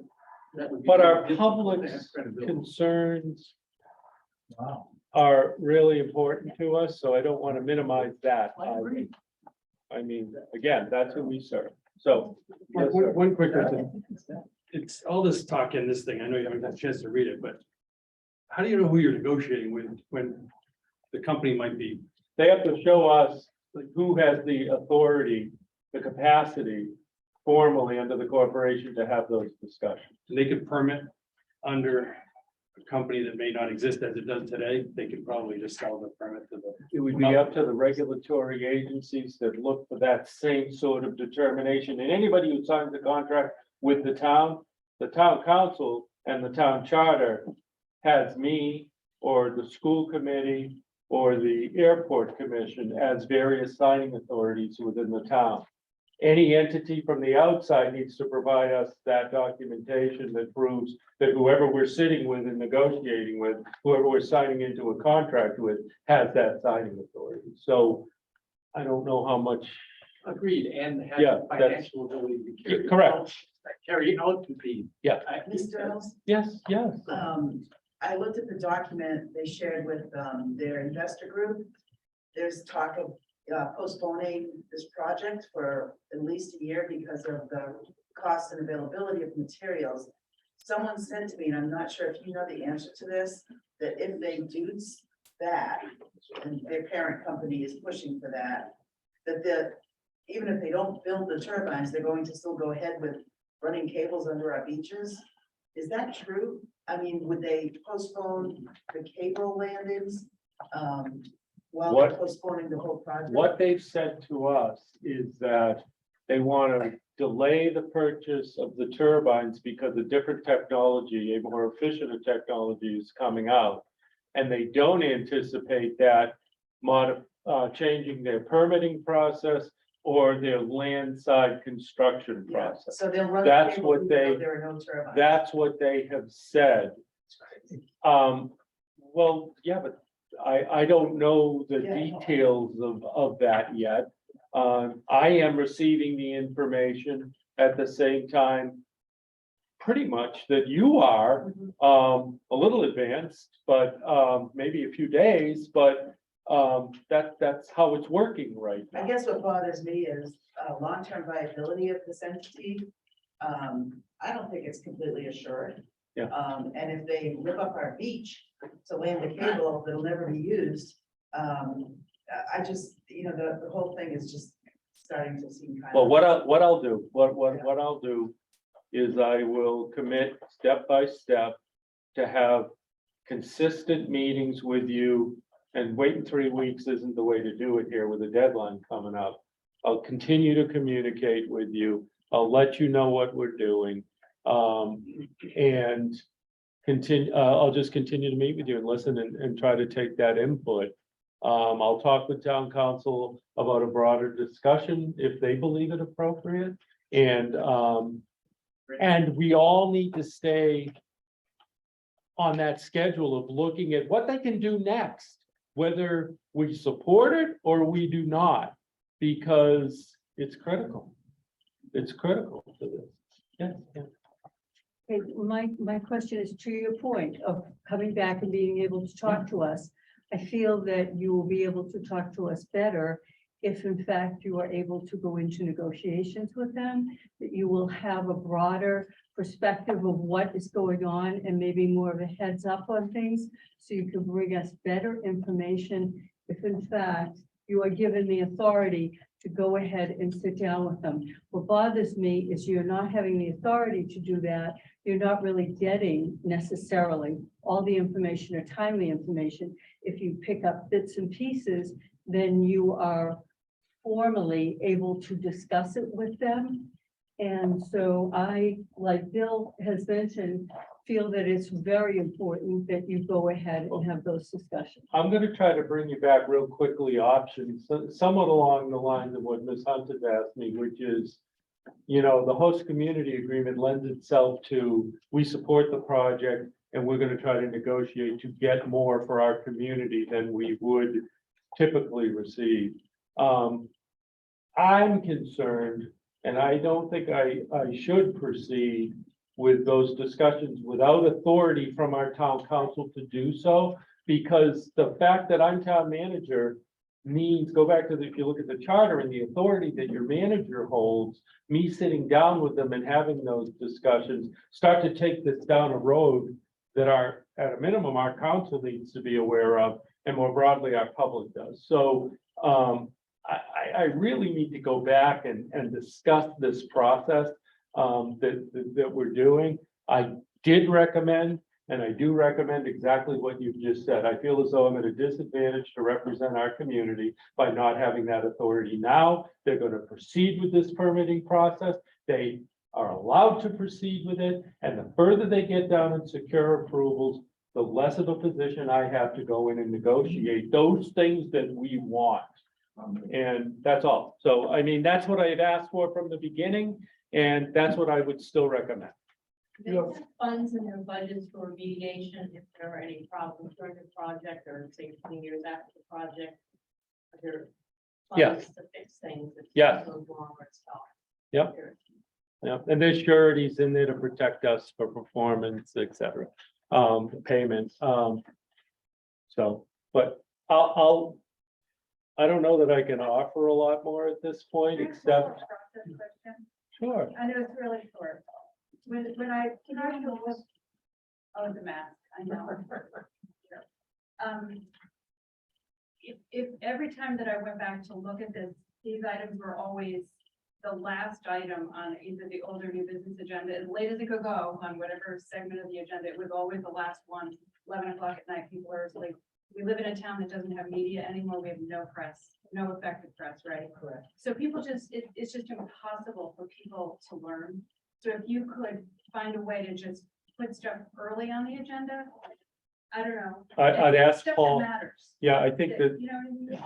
That would be but very our difficult to public's have credibility. concerns Wow, are really important to us, so I don't want to minimize that. I agree. I mean, again, that's who we serve. So. yes, sir. One quick question. It's all this talk in this thing. I know you haven't had a chance to read it, but how do you know who you're negotiating with when the company might be? They have to show us like, who has the authority, the capacity formally under the corporation to have those discussions. They could permit under a company that may not exist as it does today. They could probably just sell the permit to the. It would be up to the regulatory agencies that look for that same sort of determination. And anybody who signs a contract with the town council and the town charter has me or the school committee or the airport commission as various signing authorities within the town. Any entity from the outside needs to provide us that documentation that proves that whoever we're sitting with and negotiating with, whoever we're signing into a contract with, has that signing authority. So I don't know how much. Agreed, and have Yeah, the that's- financial ability to carry. Correct. Carry out to be. Yeah. Mr. Ells, Yes, yes. I looked at the document they shared with, their investor group. There's talk of postponing this project for at least a year because of the cost and availability of materials. Someone said to me, and I'm not sure if you know the answer to this, that if they do that, and their parent company is pushing for that, even if they don't build the turbines, they're going to still go ahead with running cables under our beaches. Is that true? I mean, would they postpone the cable landings? While they're What- postponing the whole project? What they've said to us is that they want to delay the purchase of the turbines because a different technology, a more efficient technology is coming out. And they don't anticipate that changing their permitting process or their land side construction Yeah, process. so they'll run. the That's cable what even though they- There are no turbines. That's what they have said. Well, yeah, but I don't know the Yeah, I know. details of that yet. I am receiving the information at the same time. Pretty much that you are, a little advanced, but, maybe a few days, but, that's how it's working right I now. guess what bothers me is long-term viability of this entity. I don't think it's completely assured. Yeah. And if they rip up our beach to land the cable that'll never be used, I just, the whole thing is just starting to seem kind of. Well, what I'll do is I will commit step by step to have consistent meetings with you. And waiting 3 weeks isn't the way to do it here with a deadline coming up. I'll continue to communicate with you. I'll let you know what we're doing. And I'll just continue to meet with you and listen and try to take that input. I'll talk with town council about a broader discussion if they believe it appropriate. And we all need to stay on that schedule of looking at what they can do next, whether we support it or we do not, because it's critical. It's critical to this. Yeah. Okay, my question is to your point of coming back and being able to talk to us. I feel that you will be able to talk to us better if in fact you are able to go into negotiations with them, that you will have a broader perspective of what is going on and maybe more of a heads up on things, so you can bring us better information if in fact you are given the authority to go ahead and sit down with them. What bothers me is you're not having the authority to do that. You're not really getting necessarily all the information or timely information. If you pick up bits and pieces, then you are formally able to discuss it with them. And so I, like Bill has mentioned, feel that it's very important that you go ahead and have those discussions. I'm gonna try to bring you back real quickly, options, somewhat along the lines of what Ms. Hunt has asked me, which is, you know, the host community agreement lends itself to, we support the project and we're gonna try to negotiate to get more for our community than we would typically receive. I'm concerned, and I don't think I should proceed with those discussions without authority from our town council to do so, because the fact that I'm town manager means, go back to if you look at the charter and the authority that your manager holds, me sitting down with them and having those discussions, start to take this down a road that at a minimum, our council needs to be aware of, and more broadly, our public does. So, I really need to go back and discuss this process that we're doing. I did recommend, and I do recommend exactly what you've just said. I feel as though I'm at a disadvantage to represent our community by not having that authority now. They're going to proceed with this permitting process. They are allowed to proceed with it. And the further they get down and secure approvals, the less of a position I have to go in and negotiate those things that we want. And that's all. So, I mean, that's what I had asked for from the beginning, and that's what I would still recommend. They have funds in their budgets for mediation if there are any problems during the project or say 20 years after the project. Are there Yes. funds to fix things if Yes. something goes wrong or stop? Yep. Yeah, and there's sureties in there to protect us for performance, et cetera, payments. So, but I don't know that I can offer a lot more at this point, except, sure. I know it's really short. When I was, oh, the math, I know. If every time that I went back to look at this, these items were always the last item on either the old or new business agenda, as late as it could go on whatever segment of the agenda, it was always the last one, 11 o'clock at night, people are asleep. We live in a town that doesn't have media anymore. We have no press, no effective press, right? Correct. So people just, it's just impossible for people to learn. So if you could find a way to just put stuff early on the agenda, I don't know. I'd ask Stuff that Paul. matters. Yeah, I think that You know what I mean?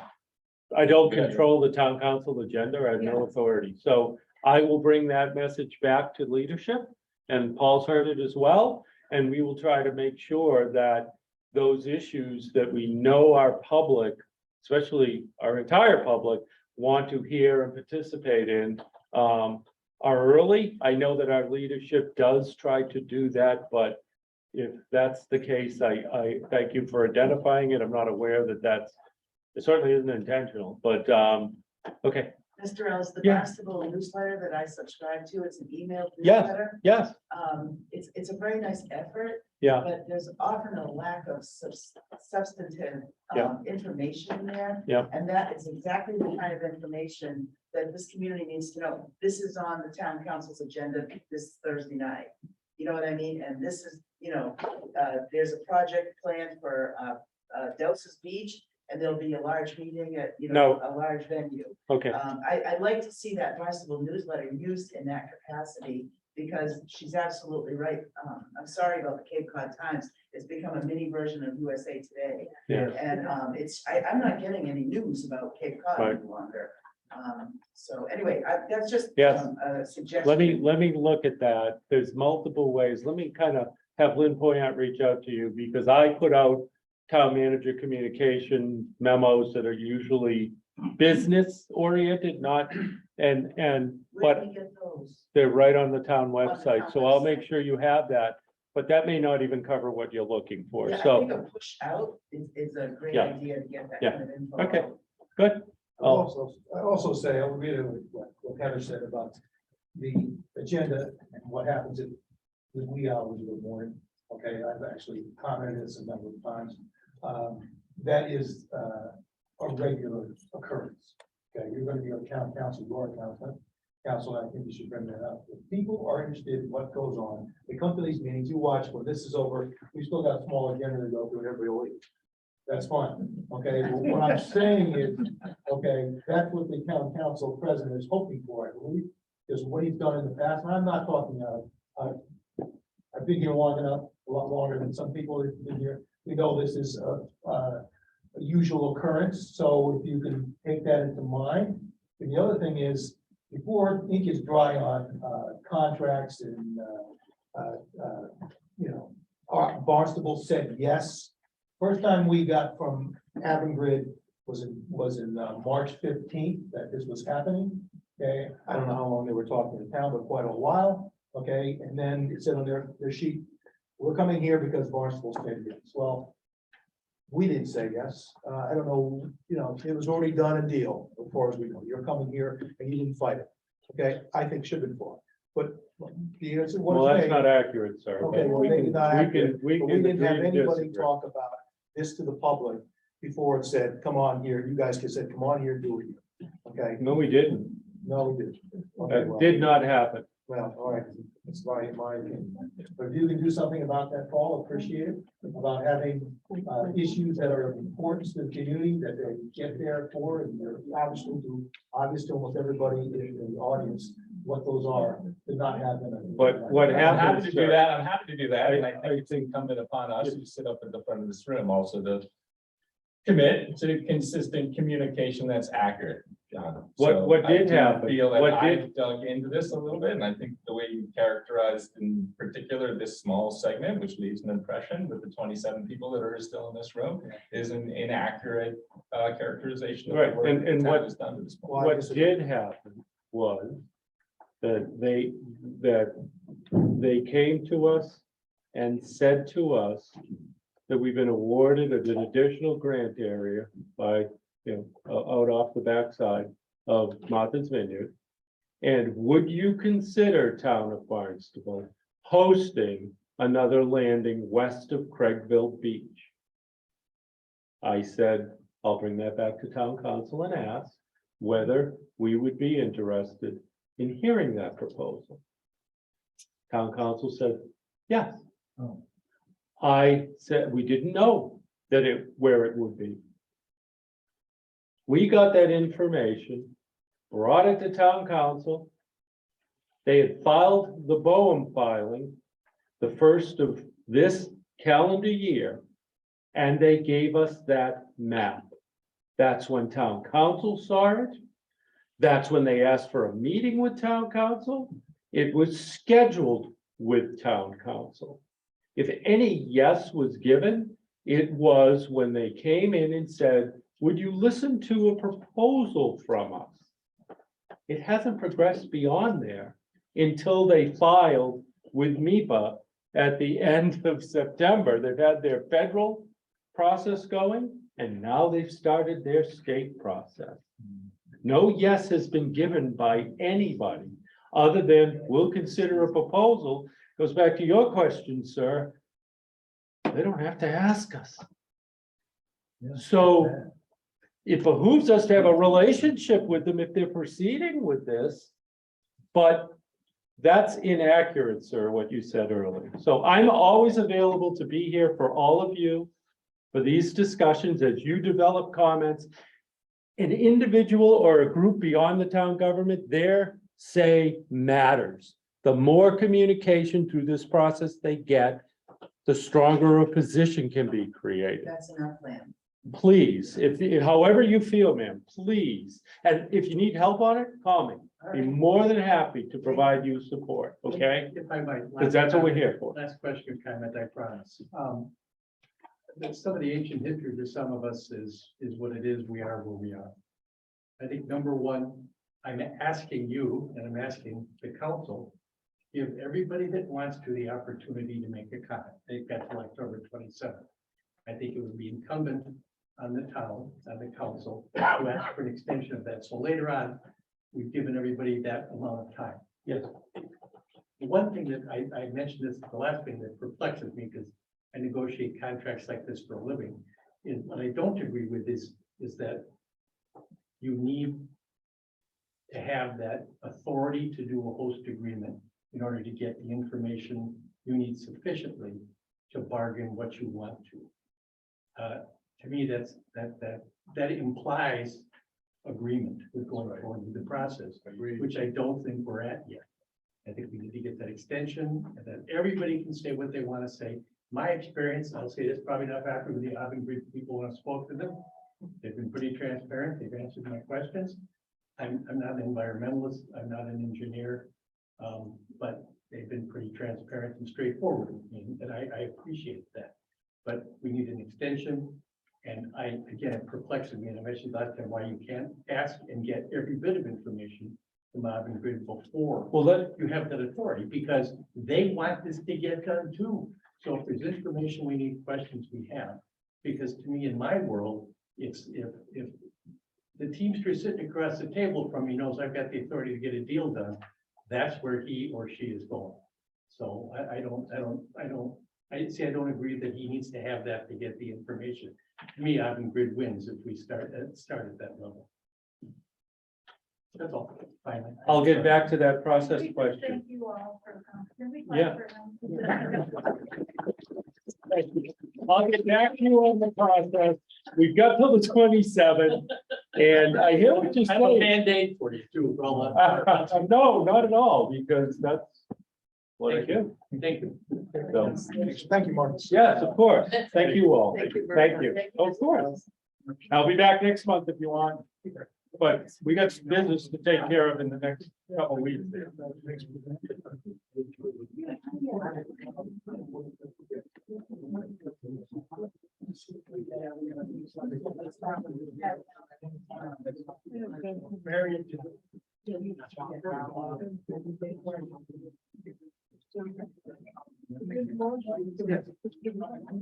I don't control the town council agenda. I have no authority. So I will bring that message back to leadership, and Paul's heard it as well. And we will try to make sure that those issues that we know our public, especially our entire public, want to hear and participate in, are early. I know that our leadership does try to do that, but if that's the case, I thank you for identifying it. I'm not aware that it certainly isn't intentional, but, okay. Mr. Ells, the Yeah. Barnstable newsletter that I subscribe to, it's an email Yes. newsletter. Yes, It's a very nice effort, yeah, but there's often a lack of substantive Yeah. information there. Yeah. And that is exactly the kind of information that this community needs to know. This is on the town council's agenda this Thursday night. You know what I mean? And this is, there's a project planned for Dowses Beach, and there'll be a large meeting at, a large venue. okay. I'd like to see that Barnstable newsletter used in that capacity, because she's absolutely right. I'm sorry about the Cape Cod Times. It's become a mini version of USA Today. Yeah. And I'm not getting any news about Cape Cod Right. any longer. So anyway, that's just Yes. a suggestion. Let me look at that. There's multiple ways. Let me kind of have Lynn Poyant reach out to you, because I put out town manager communication memos that are usually business oriented, not, Where but do we get those? they're right on the town website. town So I'll make website. sure you have that, but that may not even cover what you're looking for. Yeah, I So, think a push out is a great Yeah. idea to get that Yeah. kind of info. Okay. out. good. I also say, I'll reiterate what Heather said about the agenda and what happens in the wee hours of the morning. Okay, I've actually commented this a number of times. That is a regular occurrence. Okay, you're going to be on town council, you're on council, I think you should bring that up. If people are interested in what goes on, they come to these meetings, you watch, when this is over, we still got a small agenda to go through, and everybody will leave. That's fine, okay, but what I'm saying is, okay, that's what the town council president is hoping for, I believe, is what he's done in the past, and I'm not talking, I've been here long enough, a lot longer than some people have been here, we know this is a usual occurrence, so if you can take that into mind. And the other thing is, before ink is dry on contracts and, Barnstable said yes. First time we got from Avangrid was in March 15th that this was happening. Okay, I don't know how long they were talking to town, but quite a while. Okay, and then it said on their sheet, we're coming here because Barnstable said yes. Well, we didn't say yes. I don't know, it was already done a deal as far as we know. You're coming here and you didn't fight it. Okay, I think should have been fought, but the answer was. Well, that's not accurate, sir. Okay, but well, we maybe can- not we accurate, can- we but can we didn't have agree to anybody disagree. talk about this to the public before it said, come on here, you guys could say, come on here, do it. Okay, No, we didn't. no, we didn't. Okay, That well, did not happen. well, all right, it's my opinion. But if you can do something about that, Paul, appreciate it, about having issues that are of importance to the community that they get there for, and they're obvious to almost everybody in the audience, what those are, to not have them. But what I'm happy happens, to do sir, that. I'm happy to do that. And I I think it's incumbent upon us who sit up at the front of this room also to commit to consistent communication that's accurate, John. What So did I do happen? Feel that What I've dug into this a little bit, and I think the way you characterized in particular this small segment, which leaves an impression with the 27 people that are still in this room, is an inaccurate characterization of Right, the work and the town what- has done to this point. Well, I what disagree. did happen was that they came to us and said to us that we've been awarded an additional grant area by, out off the backside of Martha's Vineyard. And would you consider Town of Barnstable hosting another landing west of Craigville Beach? I said, I'll bring that back to town council and ask whether we would be interested in hearing that proposal. Town council said, yes. I said, we didn't know where it would be. We got that information, brought it to town council. They had filed the Boehm filing, the first of this calendar year, and they gave us that map. That's when town council saw it. That's when they asked for a meeting with town council. It was scheduled with town council. If any yes was given, it was when they came in and said, would you listen to a proposal from us? It hasn't progressed beyond there until they filed with MEPA at the end of September. They've had their federal process going, and now they've started their state process. No yes has been given by anybody other than we'll consider a proposal. Goes back to your question, sir. They don't have to ask us. So it behooves us to have a relationship with them if they're proceeding with this. But that's inaccurate, sir, what you said earlier. So I'm always available to be here for all of you for these discussions as you develop comments. An individual or a group beyond the town government, their say matters. The more communication through this process they get, the stronger a position can be created. That's in our plan. Please, if however you feel, ma'am, please. And if you need help on it, call me. All Be right. more than happy to provide you support, okay? If I might. Because that's what we're here for. Last question, comment, I promise. Some of the ancient history for some of us is what it is, we are where we are. I think number one, I'm asking you, and I'm asking the council, give everybody that wants to the opportunity to make a comment. They've got till October 27th. I think it would be incumbent on the town, on the council, to ask for an extension of that. So later on, we've given everybody that amount of time. Yes. The one thing that I mentioned this, the last thing that perplexes me, because I negotiate contracts like this for a living, is what I don't agree with is that you need to have that authority to do a host agreement in order to get the information you need sufficiently to bargain what you want to. To me, that implies agreement with going forward with the process, which I don't think we're at yet. I think we need to get that extension, and then everybody can say what they want to say. My experience, I'll say this, probably not happened with the Avangrid people when I spoke to them. They've been pretty transparent. They've answered my questions. I'm not an environmentalist. I'm not an engineer. But they've been pretty transparent and straightforward with me, and I appreciate that. But we need an extension. And again, it perplexes me, and I mentioned last time why you can't ask and get every bit of information from Avangrid before you have that authority, because they want this to get done too. So if there's information we need, questions we have, because to me, in my world, it's if the Teamster sitting across the table from me knows I've got the authority to get a deal done, that's where he or she is going. So I don't agree that he needs to have that to get the information. To me, Avangrid wins if we start at that level. That's all. Fine. I'll get back to that process question. Thank you all for coming. Can we Yeah. clap for them? I'll get back to you on the process. We've got till the 27th, and I hear what you're I have a saying. Band-Aid for you too. No, not at all, because that's what I do. Thank you. So, Thank you, Mark. yes, of course. Thank you all. Thank you very Thank you. much. Of course. I'll be back next month if you want. But we got some business to take care of in the next couple of weeks there.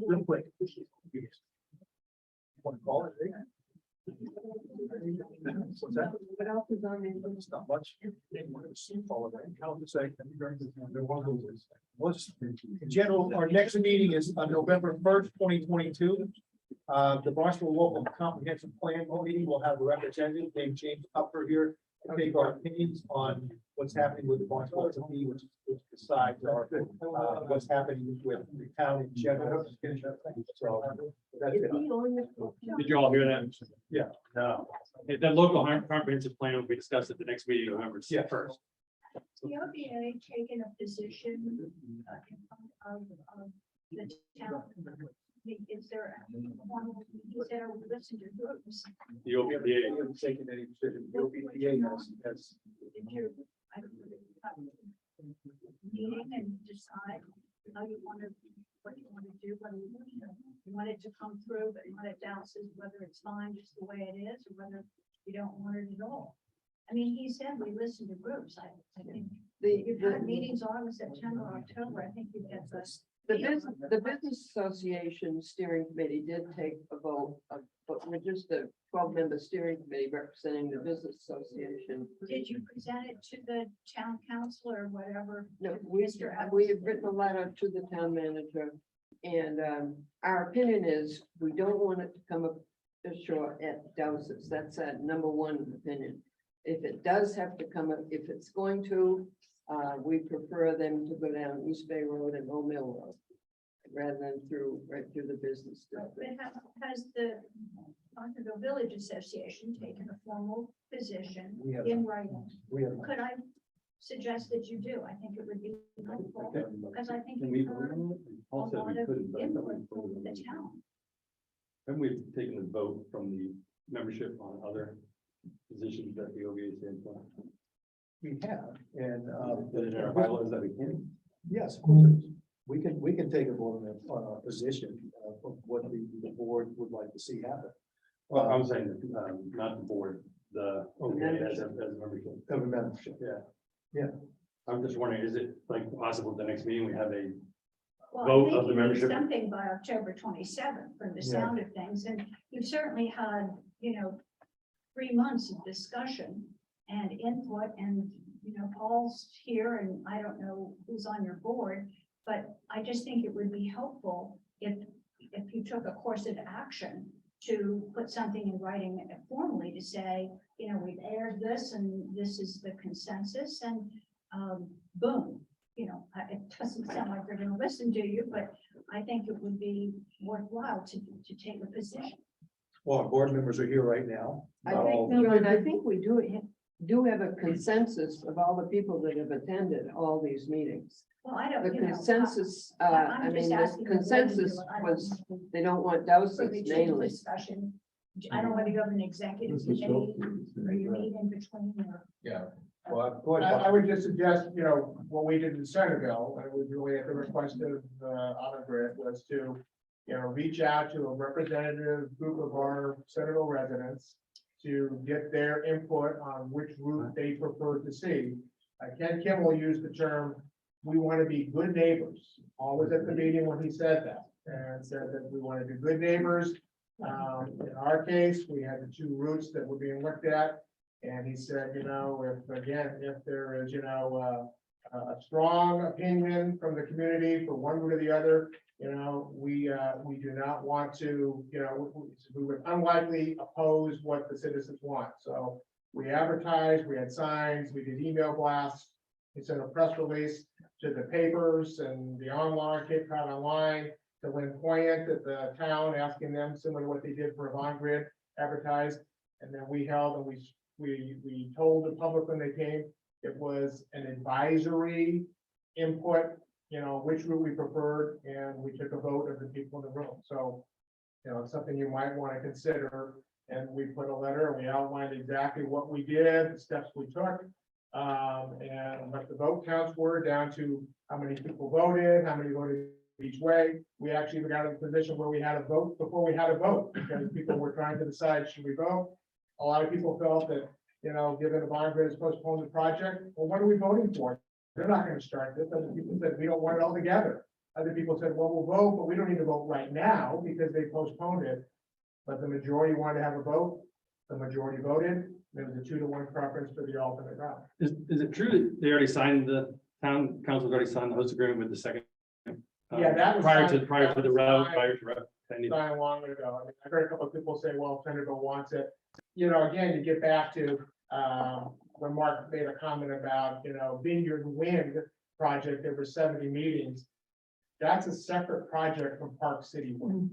Real quick. Want to call it? What's that? What else is on there? It's not much. We're gonna see all of it. I'll just say, in general, our next meeting is on November 1st, 2022. The Barnstable Local Comprehensive Plan Committee will have a representative named James Upper here to take our opinions on what's happening with the Barnstable LTD, which decides what's happening with the town in general. So, that's it. Did you all hear that? Yeah. No. The local comprehensive plan will be discussed at the next meeting, November Yeah. 1st. The OVA taken a position in front of the town. Is there, you said, I would listen to groups. The OVA. haven't taken any decision. The OPPA has. Did you, I don't know, meeting and decide how you want to, what you want to do, whether you want it to come through, but you want it Dowses, whether it's fine just the way it is, or whether you don't want it at all. I mean, he said we listen to groups. I think you've had meetings August, September, October. I think you've got this. The Business Association Steering Committee did take a vote, but we're just a 12-member steering committee representing the Business Association. Did you present it to the town council or whatever? No, to we Mr. Ellis? have written a letter to the town manager, and our opinion is we don't want it to come up ashore at Dowses. That's a number one opinion. If it does have to come up, if it's going to, we prefer them to go down East Bay Road and Old Mill Road rather than right through the business district. But has the Osterville Village Association taken a formal position We have. in writing? We have. Could I suggest that you do? I think it would be helpful, because I think Can you've we heard a Paul said lot we of couldn't, but I thought we input voted from on the it. town. Haven't we taken a vote from the membership on other positions that the OVA stands for? We have, and. In our bylaws that we can? Yes, of course. it is. We can take a vote on a position of what the board would like to see happen. Well, I'm saying, not the board, the OVA as a membership. Of a membership. Yeah. Yeah. I'm just wondering, is it like possible the next meeting we have a Well, vote I think of the you need membership. something by October 27th from the sound of things, and you've certainly had, 3 months of discussion and input, and, Paul's here, and I don't know who's on your board, but I just think it would be helpful if you took a course of action to put something in writing formally to say, we've aired this, and this is the consensus, and boom. It doesn't sound like they're gonna listen to you, but I think it would be worthwhile to take a position. Well, our board members are here right now. I think, John, I think we do have a consensus of all the people that have attended all these meetings. Well, I don't, The consensus, I'm I just mean, the asking the board to do consensus it. I don't was, want to they don't want Dowses privy to the mainly. discussion. I don't want to go to an executive This is committee so- or you meet in between or. Yeah. Well, of course. I would just suggest, what we did in Centerville, and it was really at the request of, Avangrid, was to, reach out to a representative group of our Centerville residents to get their input on which route they prefer to see. Ken Kimmel used the term, we want to be good neighbors, always at the meeting when he said that, and said that we want to be good neighbors. In our case, we had the 2 routes that were being looked at. And he said, if there is, a strong opinion from the community for one route or the other, we do not want to, we would unlikely oppose what the citizens want. So we advertised, we had signs, we did email blasts, we sent a press release to the papers and the online, Cape Cod Online, to Lynn Poyant at the town, asking them similar to what they did for Avangrid, advertised. And then we held and we told the public when they came, it was an advisory input, which route we preferred, and we took a vote of the people in the room. So, it's something you might want to consider. And we put a letter and we outlined exactly what we did, the steps we took. And what the vote counts were down to how many people voted, how many voted each way. We actually got in a position where we had a vote before we had a vote, because people were trying to decide, should we vote? A lot of people felt that, given Avangrid has postponed the project, well, what are we voting for? They're not going to start this. Other people said, we don't want it all together. Other people said, well, we'll vote, but we don't need to vote right now because they postponed it. But the majority wanted to have a vote. The majority voted. There was a 2-to-1 preference for the alternate route. Is it true that they already signed, the town council's already signed the host agreement with the second? Yeah, that was Prior signed- to that the was route, signed- prior to route. Signed long ago. I mean, I heard a couple of people say, well, Centerville wants it. Again, you get back to, when Mark made a comment about, Vineyard Wind project, there were 70 meetings. That's a separate project from Park City Wind.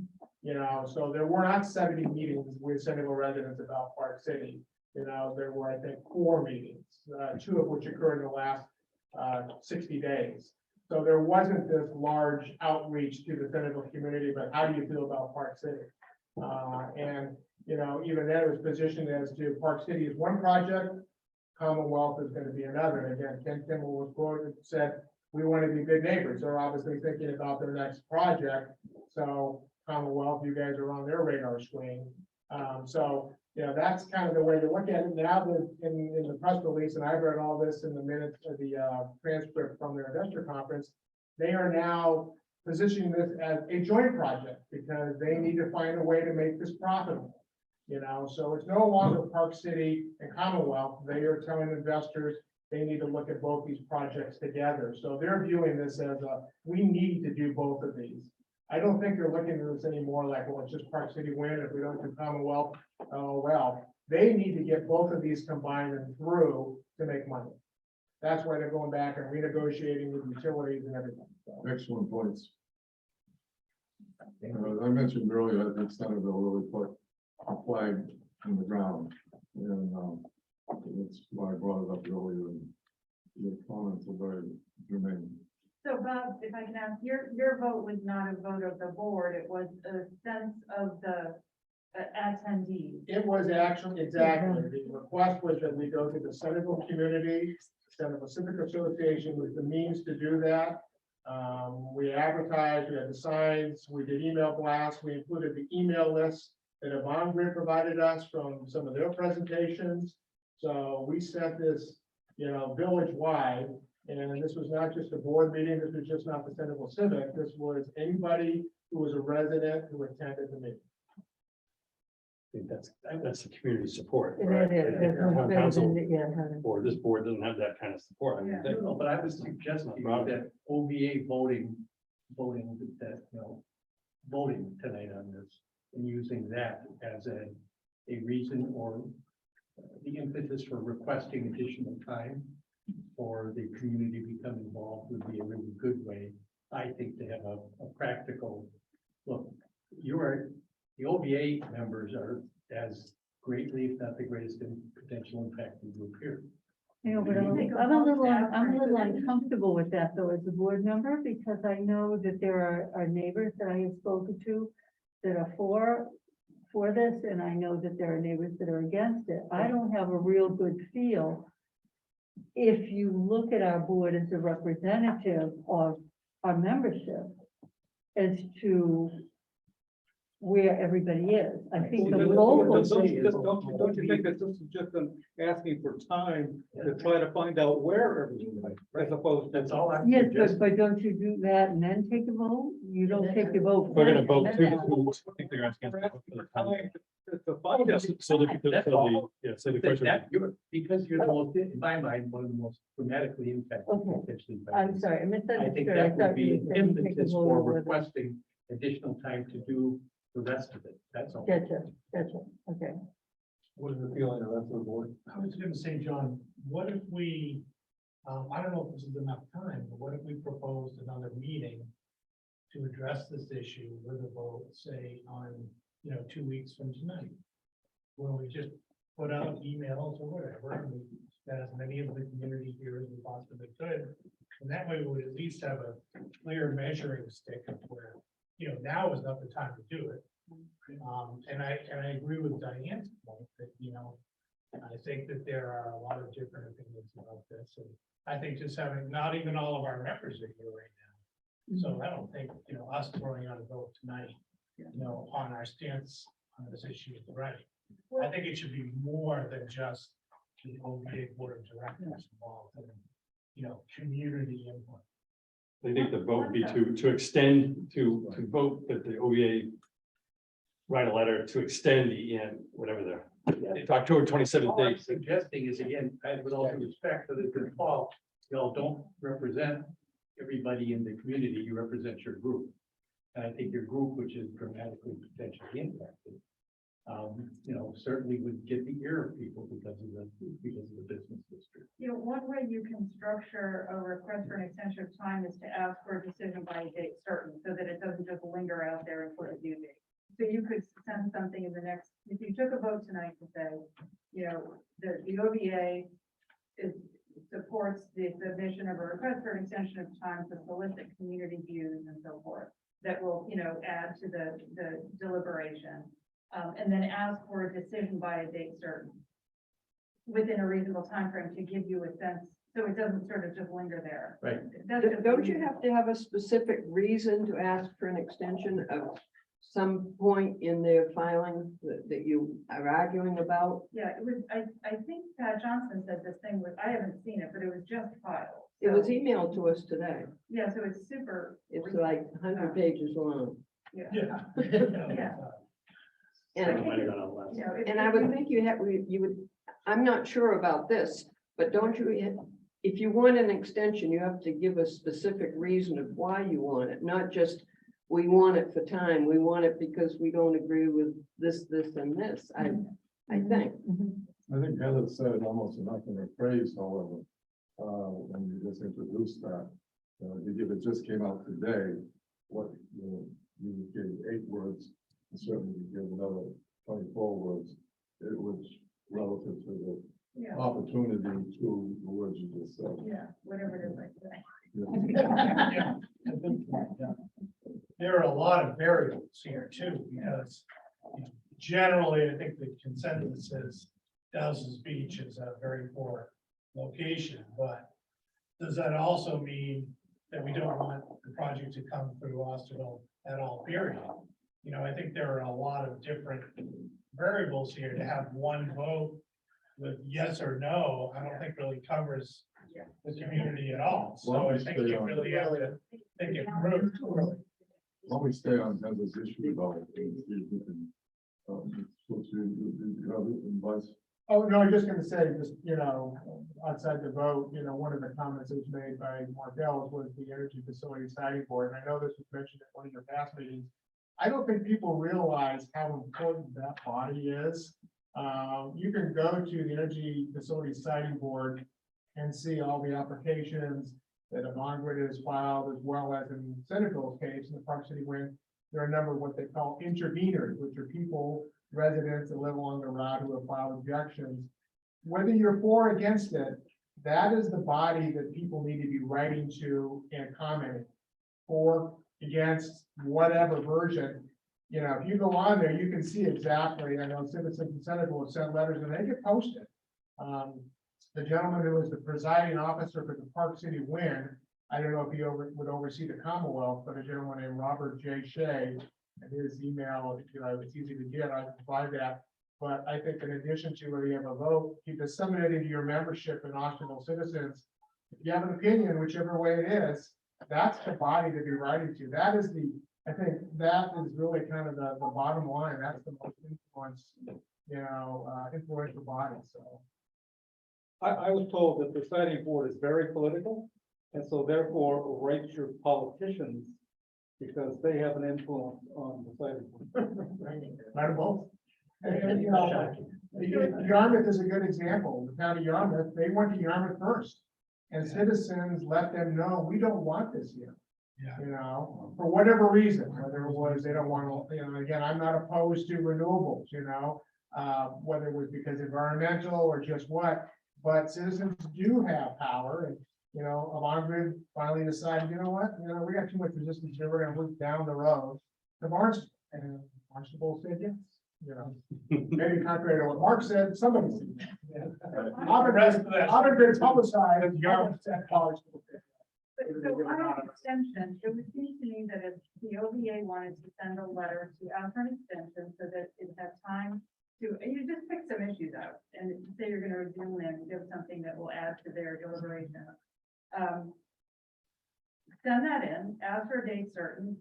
So there were not 70 meetings with Centerville residents about Park City. There were, I think, 4 meetings, 2 of which occurred in the last 60 days. So there wasn't this large outreach to the Centerville community, but how do you feel about Park City? And, even then it was positioned as to Park City is one project, Commonwealth is going to be another. And again, Ken Kimmel was quoted, said, we want to be good neighbors. They're obviously thinking about their next project. So Commonwealth, you guys are on their radar screen. That's kind of the way to look at it. Now that in the press release, and I've read all this in the minutes of the transcript from their investor conference, they are now positioning this as a joint project because they need to find a way to make this profitable. So it's no longer Park City and Commonwealth. They are telling investors they need to look at both these projects together. So they're viewing this as we need to do both of these. I don't think they're looking at this anymore like, well, it's just Park City Wind. If we don't do Commonwealth, oh, well, they need to get both of these combined and through to make money. That's why they're going back and renegotiating with utilities and everything. So. Excellent points. I mentioned earlier, I think Centerville really put a flag in the ground. And that's why I brought it up earlier. And your comments are very germane. So Bob, if I can ask, your vote was not a vote of the board, it was a sense of the attendees. It was actually, exactly, the request was that we go to the Centerville community, Centerville Civic Association was the means to do that. We advertised, we had the signs, we did email blasts, we included the email list that Avangrid provided us from some of their presentations. So we sent this, village-wide. And this was not just a board meeting, this was just not the Centerville Civic, this was anybody who was a resident who attended the meeting. I think that's the community support, It right? is, I think that's our much town better council than, yeah, having- or this board doesn't have that kind of support. I mean, they- No, but I would suggest to you that OVA voting that, voting tonight on this and using that as a reason or the impetus for requesting additional time for the community to become involved would be a really good way, I think, to have a practical look. The OVA members are as greatly, if not the greatest, potential impact in group here. But I'm a little uncomfortable with that though, as a board member, because I know that there are neighbors that I have spoken to that are for this, and I know that there are neighbors that are against it. I don't have a real good feel if you look at our board as a representative of our membership as to where everybody is. I think the local. Don't you think that this is just them asking for time to try to find out where everything, as opposed to. That's all I'm Yes, suggesting. but don't you do that and then take a vote? You don't take the vote. We're gonna first vote and two. then- I think they're asking for the time. To find out. So the question. Because you're the most, in my mind, one of the most dramatically impacted. Okay. potentially by I'm this. sorry, I I think misunderstood. I that would thought be you an said you take a impetus vote for over the- requesting additional time to do the rest of it, that's all. Gotcha, okay. What is the feeling of the rest of the board? I was gonna say, John, what if we, I don't know if this is enough time, but what if we proposed another meeting to address this issue with a vote, say, on, 2 weeks from tonight? Where we just put out emails or whatever, and we get as many of the community here as we possibly could. And that way we would at least have a clear measuring stick of where, now is not the time to do it. And I agree with Diane's point that, I think that there are a lot of different opinions about this. And I think just having, not even all of our members are here right now. So I don't think, us throwing out a vote tonight, on our stance on this issue is right. I think it should be more than just the OVA board of directors involved in, community input. I think the vote would be to extend, to vote that the OVA write a letter to extend the end, whatever the October 27th All I'm date. suggesting is, again, with all due respect to the Paul, y'all don't represent everybody in the community, you represent your group. And I think your group, which is dramatically potentially impacted, certainly would get the ear of people because of the business district. One way you can structure a request for an extension of time is to ask for a decision by a date certain, so that it doesn't just linger out there and put a due date. So you could send something in the next, if you took a vote tonight to say, the OVA supports the submission of a request for an extension of time to solicit community views and so forth, that will, add to the deliberation. And then ask for a decision by a date certain within a reasonable time frame to give you a sense, so it doesn't sort of just linger there. Right. That's just- Don't you have to have a specific reason to ask for an extension of some point in their filing that you are arguing about? Yeah, it was, I think Pat Johnson said this thing was, I haven't seen it, but it was just filed. It was So, emailed to us today. yeah, so it's super. It's like 100 pages long. Yeah. Yeah. And Might have gone out last. And I would think you would, I'm not sure about this, but don't you, if you want an extension, you have to give a specific reason of why you want it, not just, we want it for time, we want it because we don't agree with this, and this, I think. I think Heather said almost enough in her phrase, however, when you just introduced that. If it just came out today, what, you gave 8 words, and certainly you give another 24 words, it was relative to Yeah, the opportunity to the words you just said. yeah, whatever it is like that. Yeah. Yeah, I think, there are a lot of variables here too, because generally, I think the consensus is Dowses Beach is a very poor location, but does that also mean that we don't want the project to come through Osterville at all, period? I think there are a lot of different variables here. To have one vote with yes or no, I don't think really covers the community at all. So Well, I think you really have to think it through. Why don't we stay on this issue though? And see if we can, switch the other advice. Oh, no, I'm just gonna say, just, outside the vote, one of the comments that was made by Mark Ells was the Energy Facility Siting Board, and I know this was mentioned at one of your past meetings. I don't think people realize how important that body is. You can go to the Energy Facility Siting Board and see all the applications that Avangrid has filed, as well as in Centerville's case, in the Park City Wind. There are a number of what they call interveners, which are people, residents that live along the route who have filed objections. Whether you're for or against it, that is the body that people need to be writing to and commenting. For, against, whatever version. If you go on there, you can see exactly, I know citizens in Centerville have sent letters and they get posted. The gentleman who was the presiding officer for the Park City Wind, I don't know if he would oversee the Commonwealth, but a gentleman named Robert J. Shea, and his email, it's easy to get, I can provide that. But I think in addition to whether you have a vote, you disseminate into your membership in Osterville citizens. If you have an opinion, whichever way it is, that's the body to be writing to. That is I think that is really kind of the bottom line. That's the most influential body, so. I was told that the siting board is very political, and so therefore write your politicians because they have an influence on the siting board. Not both. And, Yarmouth is a good example. The town of Yarmouth, they went to Yarmouth first. And citizens let them know, we don't want this here. For whatever reason, whether it was, they don't want to, again, I'm not opposed to renewables, whether it was because environmental or just what, but citizens do have power and, Avangrid finally decided, we got too much resistance here, we're gonna move down the road to Barnstable, and Barnstable said yes. Maybe contrary to what Mark said, somebody said. Avangrid publicized, Yarmouth said Barnstable. So on an extension, it would seem to me that if the OVA wanted to send a letter to ask for an extension so that it has time to, you just pick some issues out and say you're gonna review them and give something that will add to their deliberation. Send that in, ask for a date certain.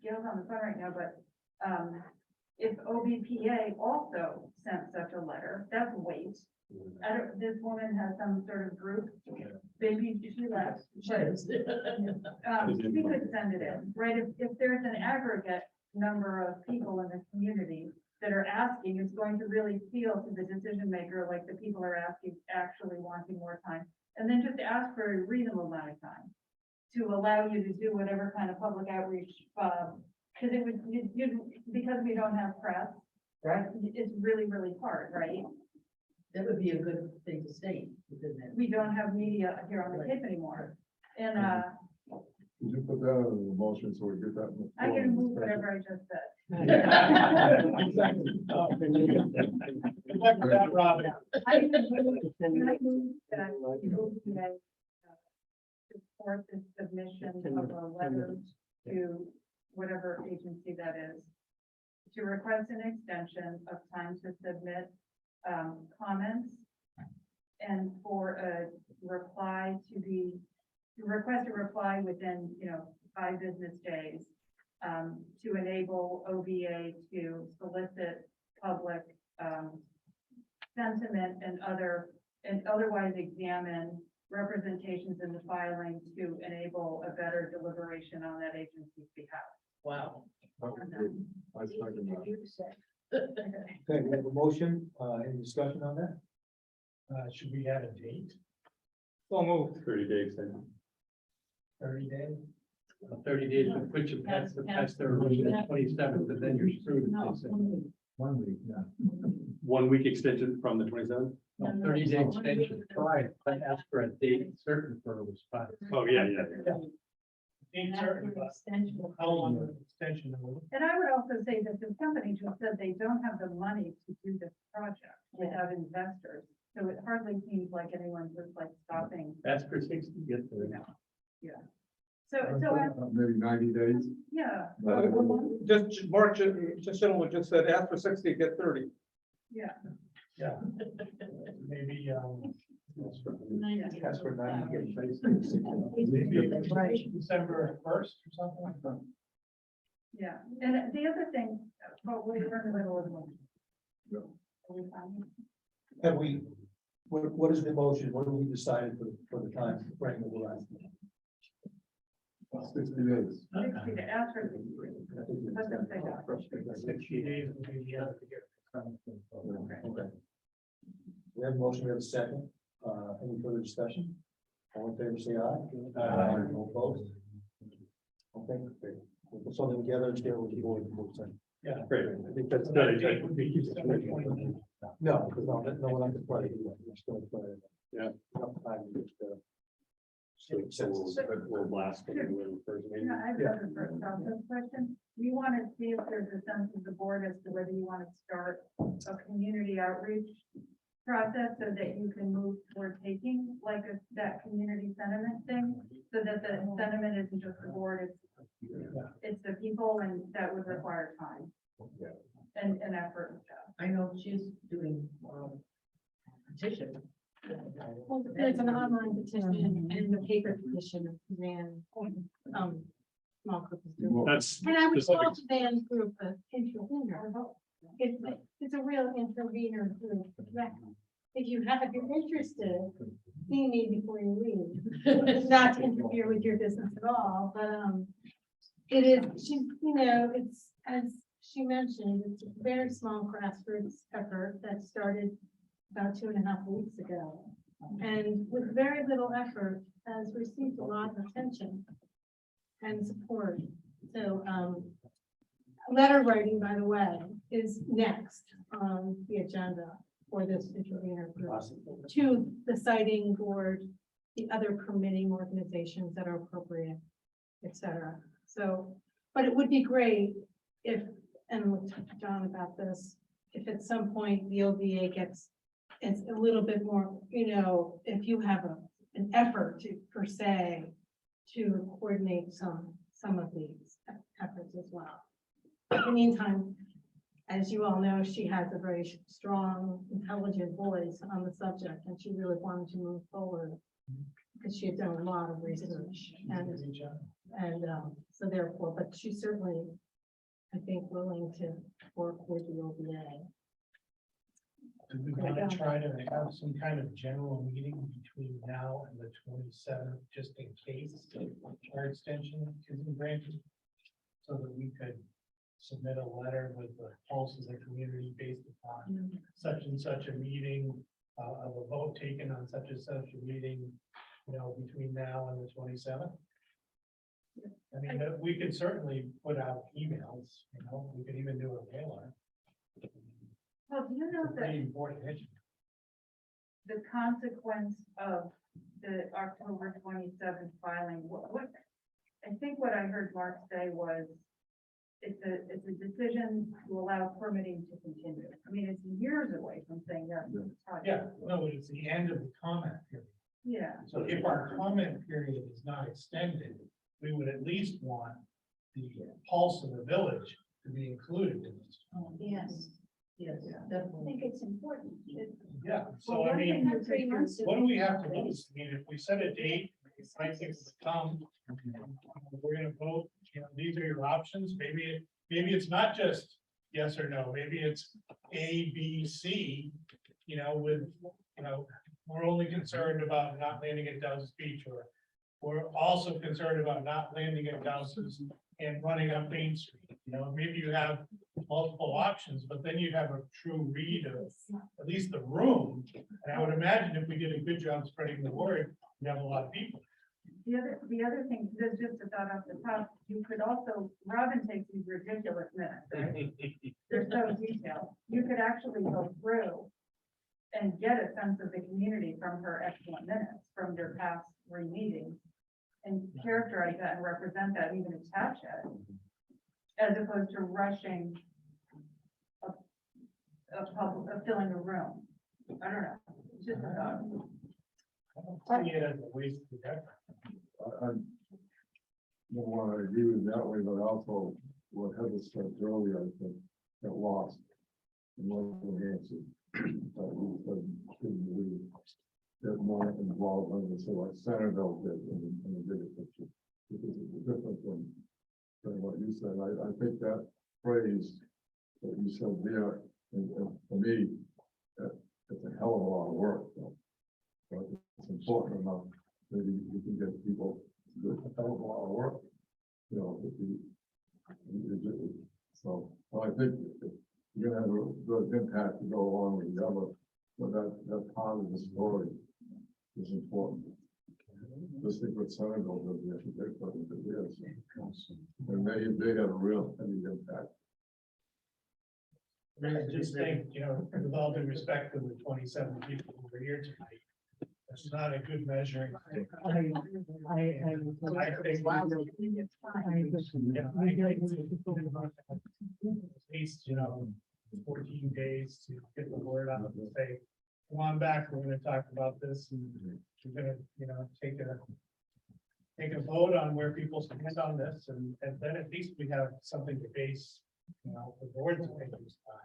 Gail's on the phone right now, but if OBPA also sent such a letter, that's weight. This woman has some sort of group, maybe she left. But, she could send it in, right? If there's an aggregate number of people in the community that are asking, it's going to really feel to the decision maker like the people are asking, actually wanting more time. And then just ask for a reasonable amount of time to allow you to do whatever kind of public outreach, because it would, because we don't have press, right? It's really, really hard, right? That would be a good thing to state, wouldn't it? We don't have media here on the Cape anymore. And Could you put that in the motion so we get that? in the I can move floor? whatever I just said. Good luck with that, Robin. I can move that the OPA support the submission of a letter to whatever agency that is, to request an extension of time to submit comments, and for a reply to request a reply within 5 business days, to enable OVA to solicit public sentiment and otherwise examine representations in the filing to enable a better deliberation on that agency's behalf. Wow. I second that. Okay, we have a motion, any discussion on that? Should we add a date? So moved. 30 days then. 30 days? 30 days will put you past the 27th, and then you're screwed. if they say. 1 week, yeah. 1 week extension from the 27th. No, 30-day extension, try, but ask for a date certain for a response. Oh, yeah. Date certain, but how long of an extension? And I would also say that the company just said they don't have the money to do this project without investors. So it hardly seems like anyone's just like stopping. That's for 60, get there now. Yeah. So Maybe 90 days. yeah, Just Mark, just gentleman just said, ask for 60, get 30. yeah. Yeah. Maybe, That's for 90 days. December 1st or something like that. Yeah, and the other thing, but we're in the middle of one. Yeah. Are we fine? Have we, what is the motion? What have we decided for the time frame that we're on? 60 days. 60 to ask for. Let them say that. 60 days will be the other to get. Okay. We have a motion, we have a second. Any further discussion? All in favor, say aye. All opposed? Okay, great. We'll put something together and share with the board. Yeah. Great, I think that's not. No, because no one on the party. We're still playing. Yeah. Enough time to just, We'll blast. it in the first meeting. I have another first process question. You want to see if there's a sense of the board as to whether you want to start a community outreach process so that you can move toward taking like that community sentiment thing, so that the sentiment isn't just the board, it's the people, and that would require time and effort and stuff. I know she's doing, petition. Well, there's an online petition and the paper petition ran, small group is doing. That's. And I would specific. call the band group an intervener. It's a real intervener group. If you're interested, see me before you leave. Not to interfere with your business at all, but, it is, it's, as she mentioned, it's a very small grassroots effort that started about 2.5 weeks ago. And with very little effort, has received a lot of attention and support. So, letter writing, by the way, is next on the agenda for this intervener group to the siting board, the other permitting organizations that are appropriate, et cetera. So, but it would be great if, and we'll talk to John about this, if at some point the OVA gets, it's a little bit more, if you have an effort to, per se, to coordinate some of these efforts as well. In the meantime, as you all know, she has a very strong, intelligent voice on the subject, and she really wanted to move forward because she had done a lot of research, and so therefore, but she's certainly, I think, willing to work with the OVA. Do we want to try to have some kind of general meeting between now and the 27th, just in case our extension isn't granted? So that we could submit a letter with the pulse of the community based upon such and such a meeting, of a vote taken on such and such a meeting, between now and the 27th. I mean, we could certainly put out emails, we could even do a mailer. Well, do you know that Pretty important issue. the consequence of the October 27th filing, what, I think what I heard Mark say was it's a decision to allow permitting to continue. I mean, it's years away from saying yes to the project. Yeah, no, it's the end of the comment period. Yeah. So if our comment period is not extended, we would at least want the pulse of the village to be included in this. Yes. Yes, I definitely. think it's important. Yeah, so Well, I one mean, thing that 3 months. what do we have to lose? I mean, if we set a date, if I think it's come, we're gonna vote, these are your options. Maybe it's not just yes or no, maybe it's A, B, C, with, we're only concerned about not landing at Dowses Beach, or we're also concerned about not landing at Dowses and running up Main Street. Maybe you have multiple options, but then you have a true read of at least the room. And I would imagine if we did a good job spreading the word, we have a lot of people. The other thing, just a thought off the top, you could also, Robin takes these ridiculous minutes, right? They're so detailed. You could actually go through and get a sense of the community from her excellent minutes from their past 3 meetings and characterize that and represent that, even attach it, as opposed to rushing filling a room. I don't know. It's just a thought. I don't see it as a waste of effort. I don't want to agree with that way, but also what Heather said earlier, I think, got lost in one of the answers. get more involved in this, like Centerville did in the bigger picture. Because it's different than what you said. I think that phrase that you said there, and for me, it's a hell of a lot of work. But it's important enough, maybe you can get people to do a hell of a lot of work. You know, so I think you're gonna have a good impact to go along with the other, but that part of the story is important. Just think what Centerville did yesterday, but it is. And they had a real heavy impact. I just think, you know, with all due respect to the 27 people who were here tonight, that's not a good measuring stick. I think at least, you know, 14 days to get the word out and say, come on back, we're gonna talk about this, and we're gonna, you know, take a vote on where people stand on this, and then at least we have something to base, you know, the board's opinions on.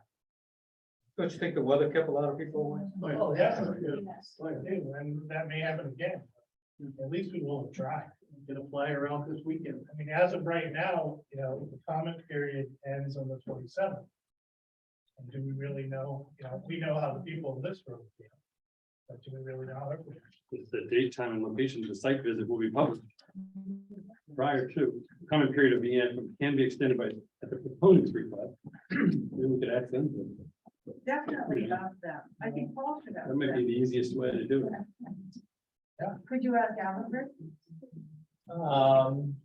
Don't you think the weather kept a lot of people away? Oh, yeah. And that may happen again. At least we will try. Gonna fly around this weekend. I mean, as of right now, you know, the comment period ends on the 27th. And do we really know, you know, we know how the people in this room feel. But do we really know how everyone? It's the date, time, and location of the site visit will be published prior to comment period of the end can be extended by at the proponent's request. Then we could ask them. Definitely ask them. I think Paul should ask That might be them. the easiest way to do it. Could you ask Avangrid? I don't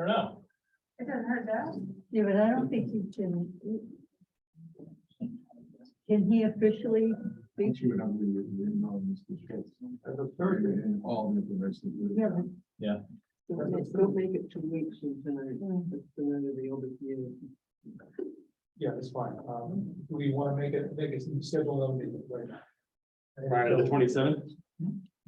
know. It doesn't hurt that. Yeah, but I don't think you can. Can he officially speak? You would have to Mr. Schultz. At the third, all the information. Yeah, but- Yeah. Don't make it 2 weeks from tonight. That's the night of the overview. Yeah, that's fine. Do we want to make it schedule them right now? Prior to the 27th.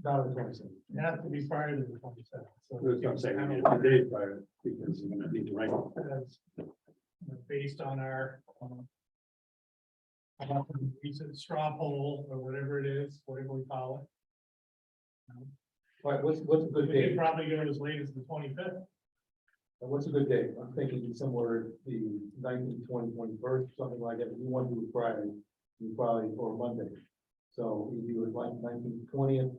Not on the 27th. It has to be prior to the 27th. So That's what I'm saying. I mean, a few days prior, because you're gonna need to write. that's based on our recent straw poll or whatever it is, whatever we call it. All right, what's a good We day? could probably go as late as the 25th. What's a good day? I'm thinking somewhere the 19th, 20th, 21st, something like that. If you want to do it Friday, you probably, or Monday. So you do it like 19th, 20th,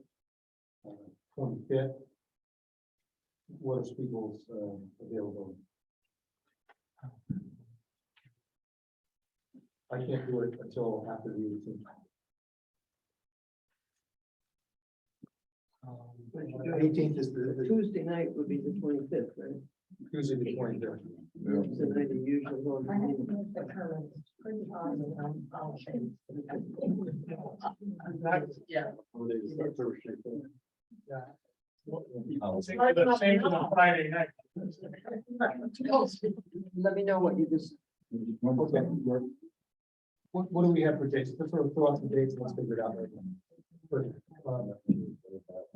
25th. What is people's availability? I can't do it until after the 18th. 18th is the Tuesday night would be the 25th, right? Tuesday, the 23rd. It's the night of usual vote. Yeah. Oh. Same for the Friday night. Let me know what you just. Okay. What do we have for dates? Let's sort of throw out some dates and let's figure it out.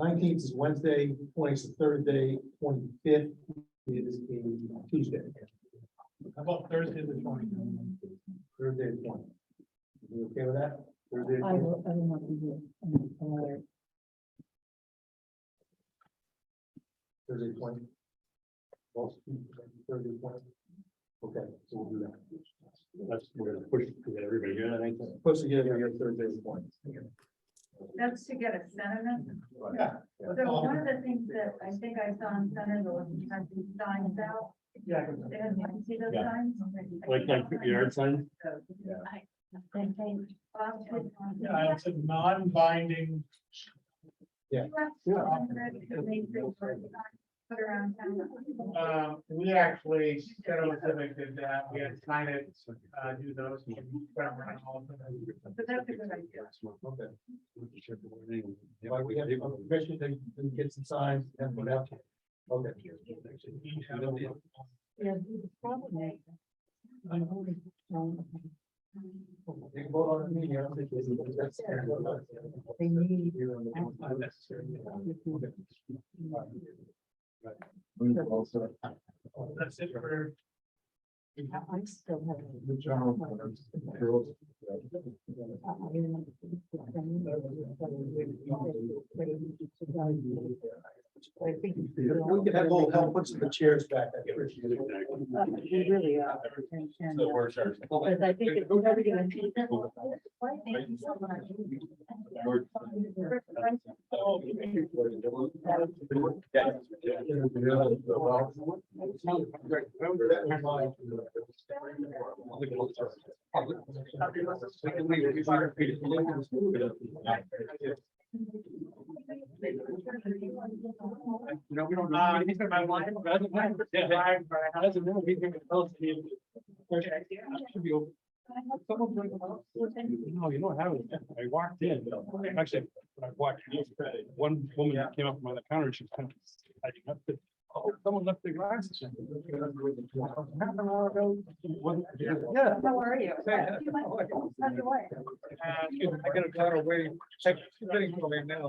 19th is Wednesday, 20th is Thursday, 25th is the Tuesday. How about Thursday the 20th? Thursday, the 20th. You okay with that? Thursday, the I 20th? will, I will not be here. I'm tired. Thursday, 20th. Thursday, 20th. Okay, so we'll do that. That's, we're gonna push to get everybody here, I think. Supposed to get here Thursday, the 20th. That's to get a sentiment. Yeah. So one of the things that I think I saw in Centerville, is had these signs out. Yeah. They had, you can see those Yeah. signs? Like yard sign. Yeah, it's a non-binding. Yeah. Put around town. We actually, Federal Civic did that. We had sign it, do those. But that's a good idea. Okay. Like we have permission to get some signs and put out. Okay. Yeah, the problem is, I'm only, You can vote on it. I don't think that's- they need. That's it for I still have. The general. I think. We can have a little help, put some of the chairs back. I appreciate it. We really are. So we're sure. Because I think it's never gonna be. Thank you so much. No, we don't. He's gonna my line. Doesn't know, he's gonna tell us he- Should be over. No, you know what happened? I walked in, actually, when I walked in, one woman came up from the counter, and she was kind of hiding up. Oh, someone left their glasses. Half an hour ago. Yeah. How are you? Hey, How's your wife? I gotta got away. She's getting away now.